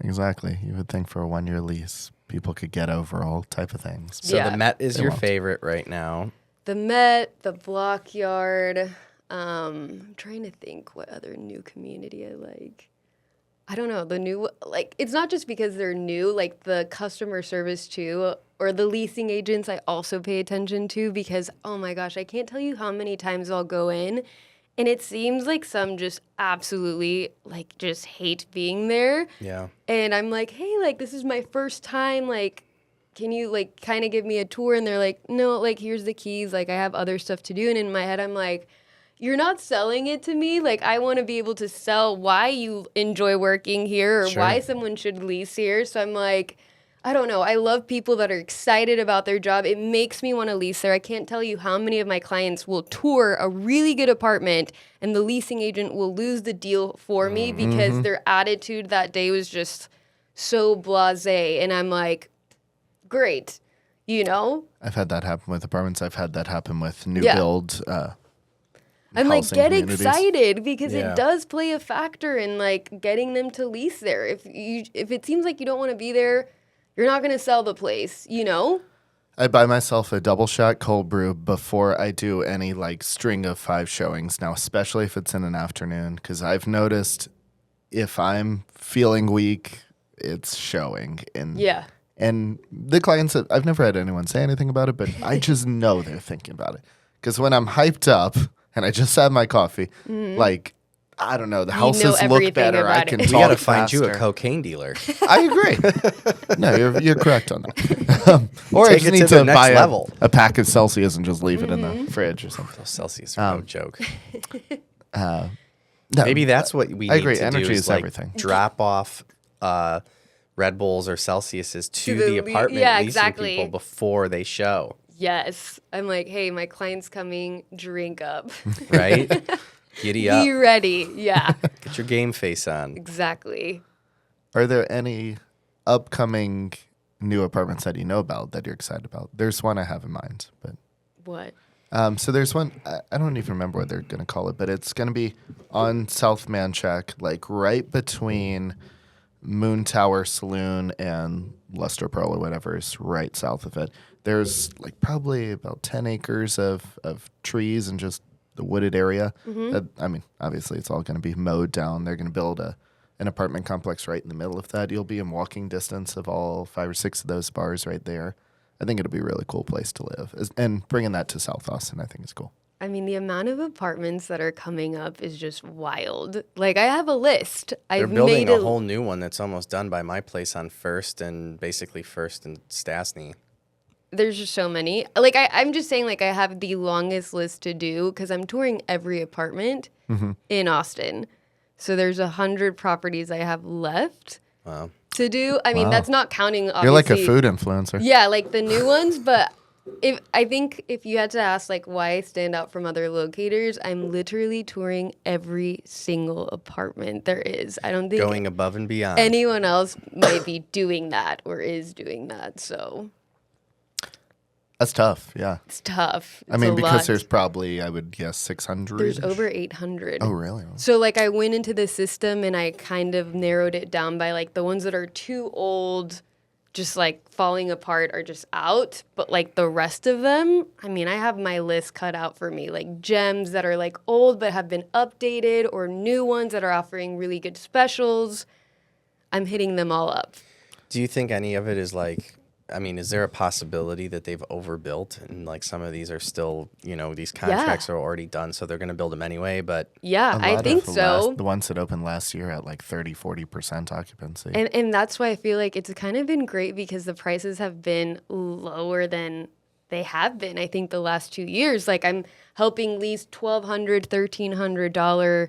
Exactly. You would think for a 1-year lease, people could get over all type of things. So Yeah. the Met is They your won't. favorite right now. The Met, the Blockyard. I'm trying to think what other new community I like. I don't know. The new, like, it's not just because they're new, like the customer service too, or the leasing agents I also pay attention to because, oh my gosh, I can't tell you how many times I'll go in and it seems like some just absolutely, like, just hate being there. Yeah. And I'm like, hey, like, this is my first time, like, can you, like, kind of give me a tour? And they're like, no, like, here's the keys. Like, I have other stuff to do. And in my head, I'm like, you're not selling it to me. Like, I want to be able to sell why you enjoy working here or Sure. why someone should lease here. So I'm like, I don't know. I love people that are excited about their job. It makes me want to lease there. I can't tell you how many of my clients will tour a really good apartment and the leasing agent will lose the deal for me because their attitude that day was just so blasé. And I'm like, great, you know? I've had that happen with apartments. I've had that happen with new Yeah. build. I'm like, housing get communities. excited because Yeah. it does play a factor in like getting them to lease there. If it seems like you don't want to be there, You're not going to sell the place, you know? I buy myself a double shot cold brew before I do any like string of 5 showings now, especially if it's in an afternoon, because I've noticed if I'm feeling weak, it's showing. And the clients, I've never had anyone say anything about it, but I just know they're thinking about it. Because when I'm hyped up and I just had my coffee, like, I don't know, the houses look better. I can talk We got to find you a faster. cocaine dealer. I agree. No, you're correct on that. Or I Take just it need to the to next buy level. a pack of Celsius and just leave it in the fridge or something. Those Celsius are no joke. No, Maybe that's what we I need agree. to Energy do is like everything. drop off Red Bulls or Celsiuses to the the apartment leasing exactly. people before they show, Yes. I'm like, hey, my client's coming, drink up. right? Giddy up. Be ready. Yeah, Get your game face on. exactly. Are there any upcoming new apartments that you know about that you're excited about? There's one I have in mind, but What? so there's one I don't even remember what they're going to call it, but it's going to be on South Manchac, like right between Moon Tower Saloon and Luster Pearl or whatever is right south of it. There's like probably about 10 acres of trees and just the wooded area. I mean, obviously it's all going to be mowed down. They're going to build an apartment complex right in the middle of that. You'll be in walking distance of all 5 or 6 of those bars right there. I think it'll be a really cool place to live. And bringing that to South Austin, I think is cool. I mean, the amount of apartments that are coming up is just wild. Like, I have a list. They're building a whole new one that's almost done by my place on First and basically First and Stastny. There's just so many. Like, I'm just saying, like, I have the longest list to do because I'm touring every apartment in Austin. So there's 100 properties I have left to do. I mean, that's not counting, obviously. You're like a food influencer. Yeah, like the new ones. But I think if you had to ask, like, why I stand out from other locators, I'm literally touring every single apartment there is. I don't think Going above and beyond. anyone else might be doing that or is doing that. So That's tough, yeah. it's tough. I mean, It's a because lot. there's probably, I would guess, 600. There's over 800. Oh, really? So, like, I went into the system and I kind of narrowed it down by, like, the ones that are too old, just, like, falling apart are just out. But, like, the rest of them, I mean, I have my list cut out for me. Like, gems that are, like, old but have been updated or new ones that are offering really good specials. I'm hitting them all up. Do you think any of it is like, I mean, is there a possibility that they've overbuilt and like some of these are still, you know, these contracts are already done, so they're going to build them anyway? But Yeah, I think so. The ones that opened last year at like 40% occupancy. And that's why I feel like it's kind of been great because the prices have been lower than they have been, I think, the last 2 years. Like, I'm helping lease $1,200, $1,300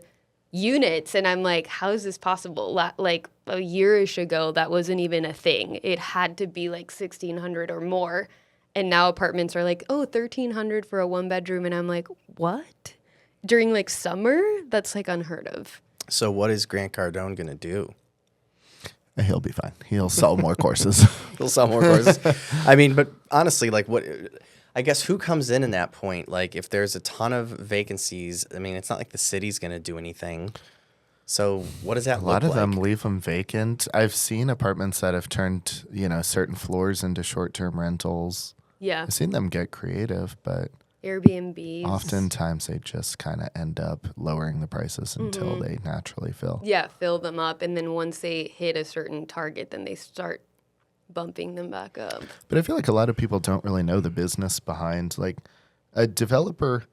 units, and I'm like, how is this possible? Like, a year-ish ago, that wasn't even a thing. It had to be like $1,600 or more. And now apartments are like, oh, $1,300 for a one-bedroom. And I'm like, what? During like summer? That's like unheard of. so what is Grant Cardone going to do? He'll be fine. He'll sell more courses. He'll sell more courses. I mean, but honestly, like what, I guess who comes in that point? Like if there's a ton of vacancies, I mean, it's not like the city's going to do anything. So what does that A look lot of like? them leave them vacant. I've seen apartments that have turned, certain floors into short-term rentals. Yeah. I've seen them get creative, but Airbnbs. oftentimes they just kind of end up lowering the prices until they naturally fill. Yeah, fill them up. And then once they hit a certain target, then they start bumping them back up. But I feel like a lot of people don't really know the business behind, like, a developer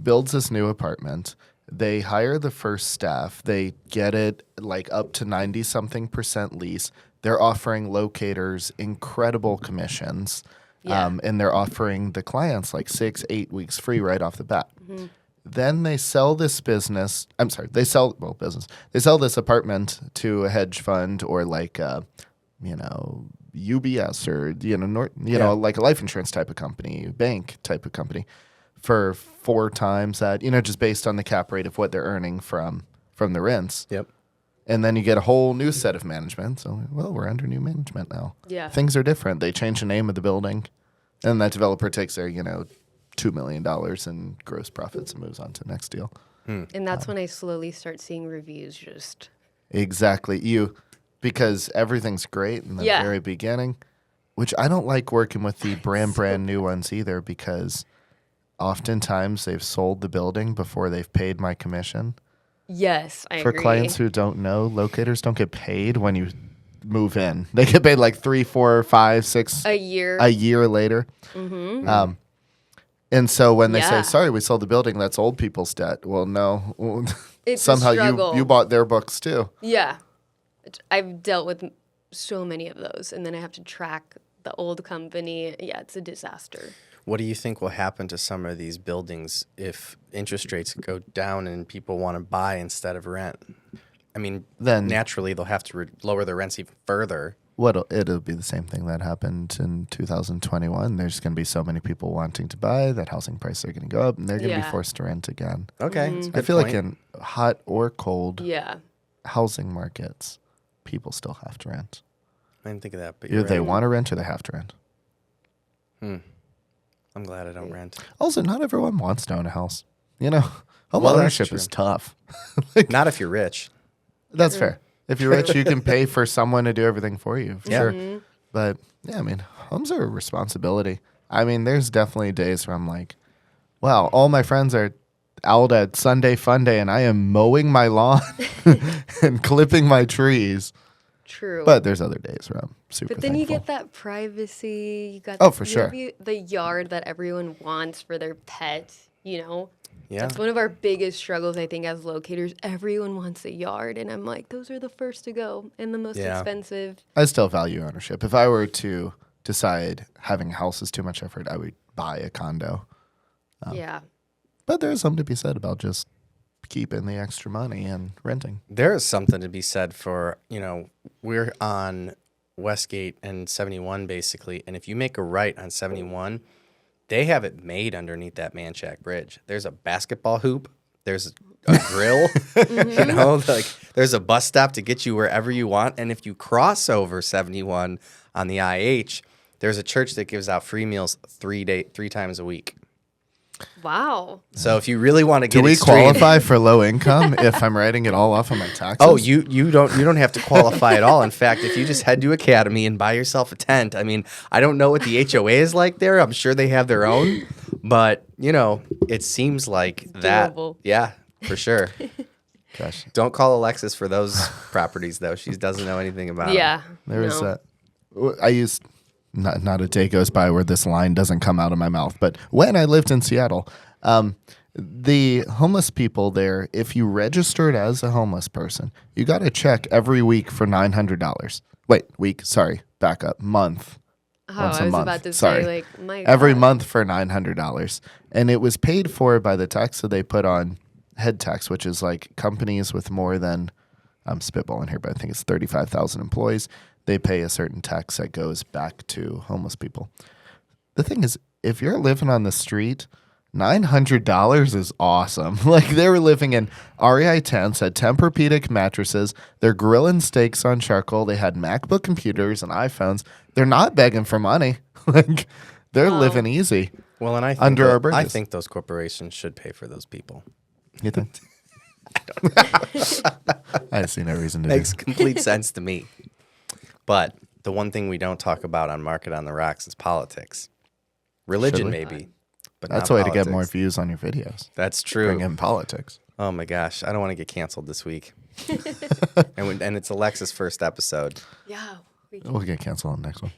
builds this new apartment. They hire the first staff. They get it like up to 90-something% lease. They're offering locators incredible commissions. Yeah. And they're offering the clients like 6-8 weeks free right off the bat. Then they sell this business. I'm sorry, they sell this apartment to a hedge fund or like UBS or like a life insurance type of company, bank type of company, for 4 times that, just based on the cap rate of what they're earning from the rents. Yep. And then you get a whole new set of management. So, well, we're under new management now. Yeah. Things are different. They change the name of the building, and that developer takes their, $2 million in gross profits and moves on to the next deal. And that's when I slowly start seeing reviews just... Exactly. because everything's great in the Yeah. very beginning, which I don't like working with the brand new ones either, because oftentimes they've sold the building before they've paid my commission. Yes, I For agree. clients who don't know, locators don't get paid when you move in. They get paid like 3, 4, 5, 6 a year. later. And so when they say, Yeah. sorry, we sold the building, that's old people's debt. Well, no. It's Somehow a struggle. you bought their books too. Yeah. I've dealt with so many of those, and then I have to track the old company. Yeah, it's a disaster. What do you think will happen to some of these buildings if interest rates go down and people want to buy instead of rent? I mean, Then- naturally they'll have to lower their rents even further. It'll be the same thing that happened in 2021. There's going to be so many people wanting to buy that housing prices are going to go up, and they're going to be Yeah. forced to rent again. Okay. that's a I good feel like point. in hot or cold Yeah. housing markets, people still have to rent. I didn't think of that, but Either you're they right. want to rent or they have to rent. I'm glad I don't rent. Also, not everyone wants to own a house. You know, home Well, that's ownership true. is tough. Not if you're rich. That's fair. If you're rich, you can pay for someone to do everything for you. For Yeah. sure. But yeah, I mean, homes are a responsibility. I mean, there's definitely days where I'm like, wow, all my friends are out at Sunday Fun Day and I am mowing my lawn and clipping my trees. True. But there's other days where I'm super But then you thankful. get that privacy. You got Oh, for you have sure. the yard that everyone wants for their pet. You know, Yeah. that's one of our biggest struggles. I think as locators, everyone wants a yard, and I'm like, those are the first to go and the most Yeah. expensive. I still value ownership. If I were to decide having a house is too much effort, I would buy a condo. Yeah. But there is something to be said about just keeping the extra money and renting. There is something to be said for, we're on Westgate and 71 basically, and if you make a right on 71, they have it made underneath that Manchac Bridge. There's a basketball hoop, there's a grill, like there's a bus stop to get you wherever you want, and if you cross over 71 on the IH, there's a church that gives out free meals 3 times a week. Wow. So if you really want to get Do we extreme, qualify for low income if I'm writing it all off on my taxes? Oh, you don't have to qualify at all. In fact, if you just head to Academy and buy yourself a tent, I mean, I don't know what the HOA is like there. I'm sure they have their own, but it seems like that. doable. Yeah, for sure. Gosh. Don't call Alexis for those properties though. She doesn't know anything about them. Yeah. There was no. I used not a day goes by where this line doesn't come out of my mouth. But when I lived in Seattle, the homeless people there, if you registered as a homeless person, you got a check every week for $900. Wait, week? Sorry, back up. Month. Oh, Once a I was month. about to Sorry. say, like, my Every God. month for $900, and it was paid for by the tax that they put on head tax, which is like companies with more than, I'm spitballing here, but I think it's 35,000 employees. They pay a certain tax that goes back to homeless people. The thing is, if you're living on the street, $900 is awesome. Like, they were living in REI tents, had Tempur-Pedic mattresses. They're grilling steaks on charcoal. They had MacBook computers and iPhones. They're not begging for money. Like, they're living easy. Well, and I think Under our I bridges. think those corporations should pay for those people. You think? I see no reason to Makes do. complete sense to me. But the one thing we don't talk about on Market on the Rocks is politics. Religion, we? maybe. But That's not a way to get politics. more views on your videos. That's true. Bring in politics. Oh my gosh, I don't want to get canceled this week. and it's Alexa's first episode. Yeah. We'll get canceled on the next one.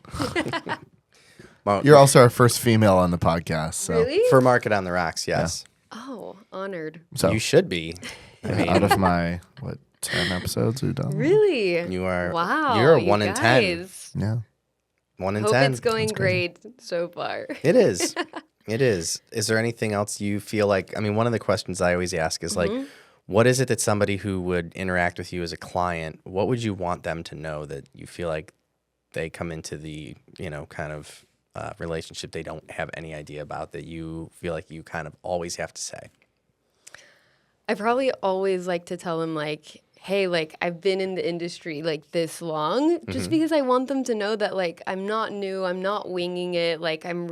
Well, You're also our first female on the podcast. So, Really? for Market on the Rocks, yes. Oh, honored. so You should be. I mean, out of my 10 episodes we've done. Really? you are. Wow. You're a you 1 in 10. guys. Yeah. 1 in Hope 10. it's going That's crazy. great so far. It is. It is. Is there anything else you feel like? I mean, one of the questions I always ask is like, what is it that somebody who would interact with you as a client, what would you want them to know that you feel like they come into the, kind of relationship they don't have any idea about, that you feel like you kind of always have to say? I probably always like to tell them, like, hey, like I've been in the industry like this long, just because I want them to know that like I'm not new, I'm not winging it. Like I've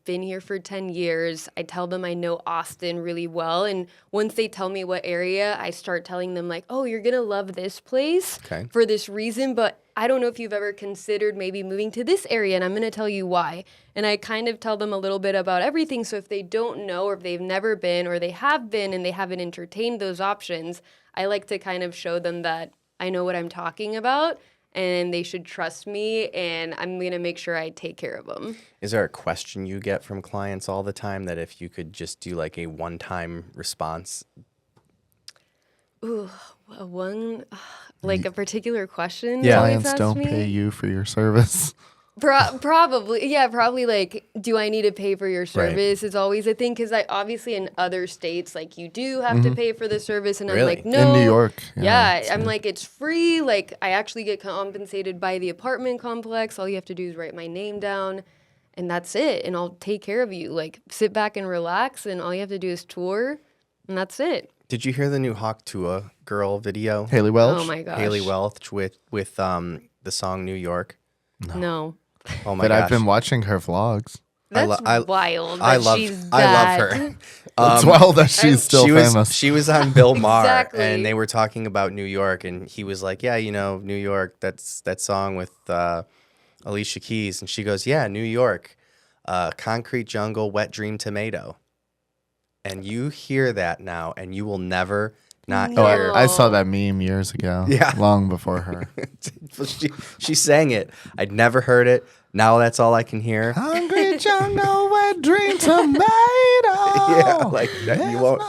been here for 10 years. I tell them I know Austin really well. And once they tell me what area, I start telling them like, oh, you're going to love this place for this reason. But I don't know if you've ever considered maybe moving to this area, and I'm going to tell you why. And I kind of tell them a little bit about everything. So if they don't know, or if they've never been, or they have been and they haven't entertained those options, I like to kind of show them that I know what I'm talking about and they should trust me, and I'm going to make sure I take care of them. Is there a question you get from clients all the time that if you could just do like a one-time response? Ooh, like a particular question? Yeah. Clients don't pay you for your service. Probably like, do I need to pay for your service is always a thing, because I obviously in other states, like you do have to pay for the service, and I'm Really? like, no. In New York. I'm like, it's free. Like I actually get compensated by the apartment complex. All you have to do is write my name down, and that's it. And I'll take care of you. Like sit back and relax, and all you have to do is tour, and that's it. Did you hear the new Hawk Tuah girl video? Haley Welch. Oh my gosh. Haley Welch with the song New York. No. Oh my But gosh. I've been watching her vlogs. That's wild. I that love she's I love that. her. It's wild that she's still famous. She was on Bill Maher, Exactly. and they were talking about New York, and he was like, "Yeah, you know, New York. That's that song with Alicia Keys," and she goes, "Yeah, New York, concrete jungle, wet dream tomato." And you hear that now, and you will never not No. hear. I saw that meme years ago. Yeah. Long before her. she sang it. I'd never heard it. Now that's all I can hear. Hungry jungle wet dream tomato. Yeah, like that. You won't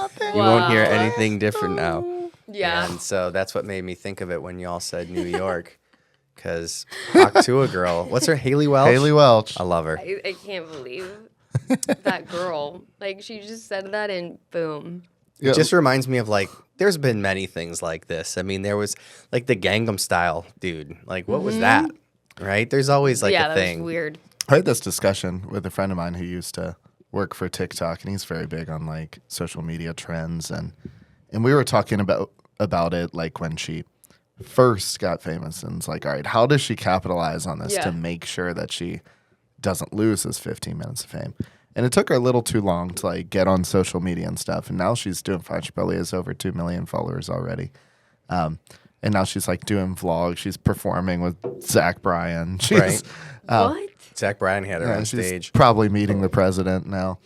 hear Wow. anything different now. Yeah. And so that's what made me think of it when y'all said New York. Because Hawk Tuah girl. What's her? Haley Welch? Haley Welch. I love her. I can't believe that girl. Like, she just said that and boom. Yeah. It just reminds me of like, there's been many things like this. I mean, there was like the Gangnam Style dude. Like, what was that? Right? There's always like yeah, a that thing. was weird. I had this discussion with a friend of mine who used to work for TikTok, and he's very big on like social media trends, and we were talking about it like when she first got famous, and it's like, all right, how does she capitalize on this Yeah. to make sure that she doesn't lose this 15 minutes of fame? And it took her a little too long to like get on social media and stuff, and now she's doing fine. She probably has over 2 million followers already. And now she's like doing vlogs. She's performing with Zach Bryan. She's, Right. What? Zach Bryan had her yeah, on she's stage. probably meeting the president now,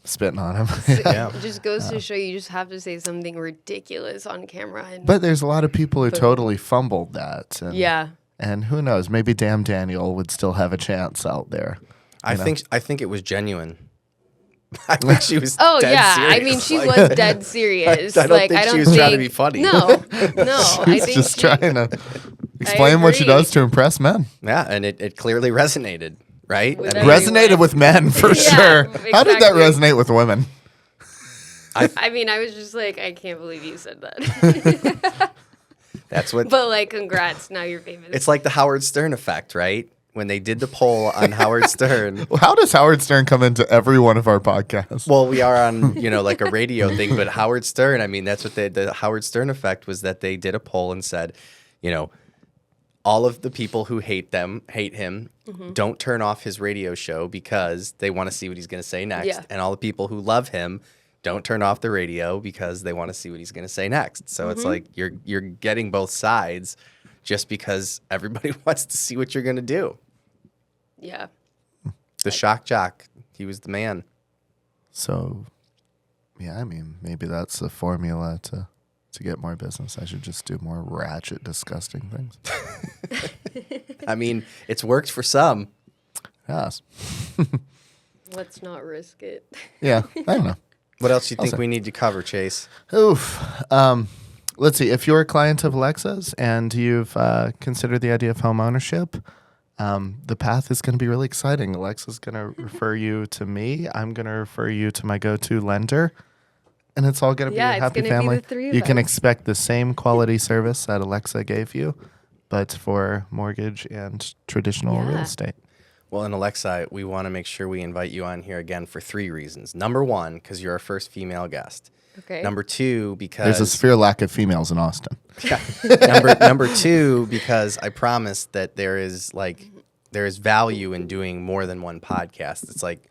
spitting on him. Yeah. It just goes to show you just have to say something ridiculous on camera. And But there's a lot of people who totally fumbled that. And, yeah. And who knows? Maybe Damn Daniel would still have a chance out there. I think it was genuine. I think she was Oh dead yeah, serious. I mean she Like, was dead serious. I don't like think I don't she was trying to be funny. No, I She's think just she, trying to explain what she agree. does to impress men. Yeah, and it clearly resonated, right? With I mean, everyone. Resonated with men for Yeah, sure. How did that exactly. resonate with women? I mean, I was just like, I can't believe you said that. that's what But like, congrats, now you're famous. it's like the Howard Stern effect, right? When they did the poll on Howard Stern. Well, how does Howard Stern come into every one of our podcasts? Well, we are on, like a radio thing, but Howard Stern, I mean, that's what the Howard Stern effect was, that they did a poll and said, all of the people who hate him, don't turn off his radio show because they want to see what he's going to say next. Yeah. And all the people who love him don't turn off the radio because they want to see what he's going to say next. So it's like you're getting both sides just because everybody wants to see what you're going to do. yeah. The shock jock, he was the man. So, yeah, I mean, maybe that's the formula to get more business. I should just do more ratchet, disgusting things. I mean, it's worked for some. Yes. Let's not risk it. Yeah, I don't know. What else do you think say. we need to cover, Chase? Oof. Let's see. If you're a client of Alexa's and you've considered the idea of home ownership, the path is going to be really exciting. Alexa's going to refer you to me. I'm going to refer you to my go-to lender. And it's all going to be Yeah, a it's happy gonna be family. the three of You can us. expect the same quality service that Alexa gave you, but for mortgage and traditional real Yeah. estate. Well, and Alexa, we want to make sure we invite you on here again for 3 reasons. Number 1, because you're our first female guest. Okay. Number 2, because There's a severe lack of females in Austin. number 2, because I promise that there is value in doing more than one podcast. It's like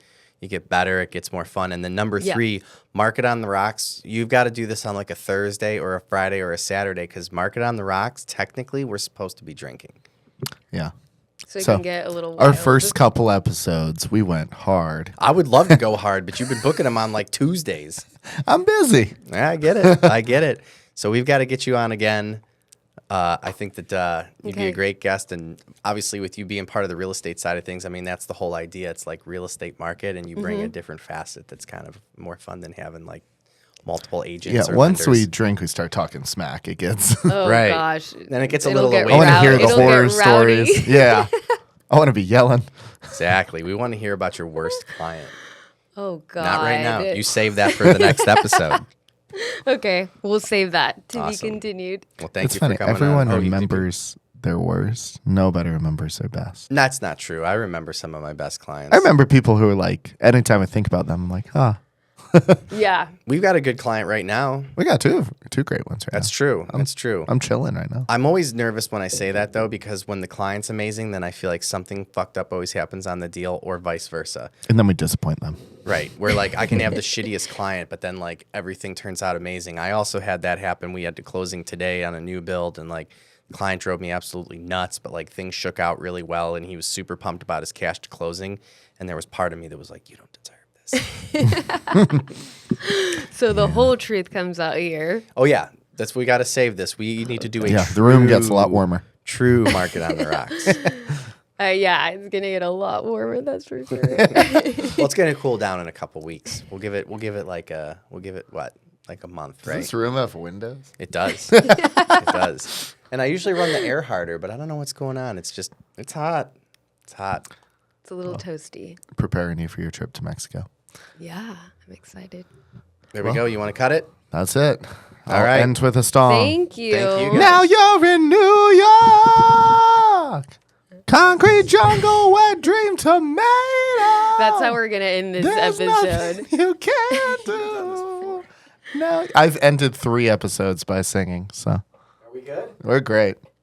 you get better, it gets more fun. And then number 3, Market on the Rocks. You've got to do this on like a Thursday or a Friday or a Saturday because Market on the Rocks, technically, we're supposed to be drinking. Yeah. So it can get a little wild. Our first couple episodes, we went hard. I would love to go hard, but you've been booking them on like Tuesdays. I'm busy. Yeah, I get it. I get it. So we've got to get you on again. I think that you'd be a great guest. And obviously with you being part of the real estate side of things, I mean, that's the whole idea. It's like real estate market, and you bring a different facet that's kind of more fun than having like multiple agents. Yeah, or once lenders. we drink, we start talking smack. It gets. Oh, Right. gosh. Then it gets a It'll little get away. I want to hear the It'll horror get rowdy. stories. Yeah. I want to be yelling. Exactly. We want to hear about your worst client. Oh, God. Not right now. You save that for the next episode. Okay, we'll save that to Awesome. be continued. Well, thank It's you funny. for coming Everyone on. Oh, you do. remembers their worst. Nobody remembers their best. That's not true. I remember some of my best clients. I remember people who are like, anytime I think about them, I'm like, Yeah. We've got a good client right now. we got two great ones right That's now. true. That's true. I'm chilling right now. I'm always nervous when I say that, though, because when the client's amazing, then I feel like something fucked up always happens on the deal or vice versa. And then we disappoint them. Right. Where, like, I can have the shittiest client, but then, like, everything turns out amazing. I also had that happen. We had to closing today on a new build, and, like, the client drove me absolutely nuts, but, like, things shook out really well, and he was super pumped about his cash to closing. And there was part of me that was like, you don't deserve this. So the whole truth comes out here. Oh, yeah. That's we got to save this. We need to do a Yeah, the room gets a lot warmer. True Market on the Rocks. Yeah, it's gonna get a lot warmer. That's for sure. Well, it's gonna cool down in a couple weeks. We'll give it like a month, Does right? this room have windows? It does. It does. And I usually run the air harder, but I don't know what's going on. It's hot. It's hot. It's a little toasty. Preparing you for your trip to Mexico. Yeah, I'm excited. There we go. You want to cut it? That's it. All I'll right. end with a song. Thank you. Thank you, guys. Now you're in New York. Concrete jungle where dream tomato. That's how we're gonna end this There's episode. nothing you can't do. No, I've ended 3 episodes by singing, so Are we good? we're great.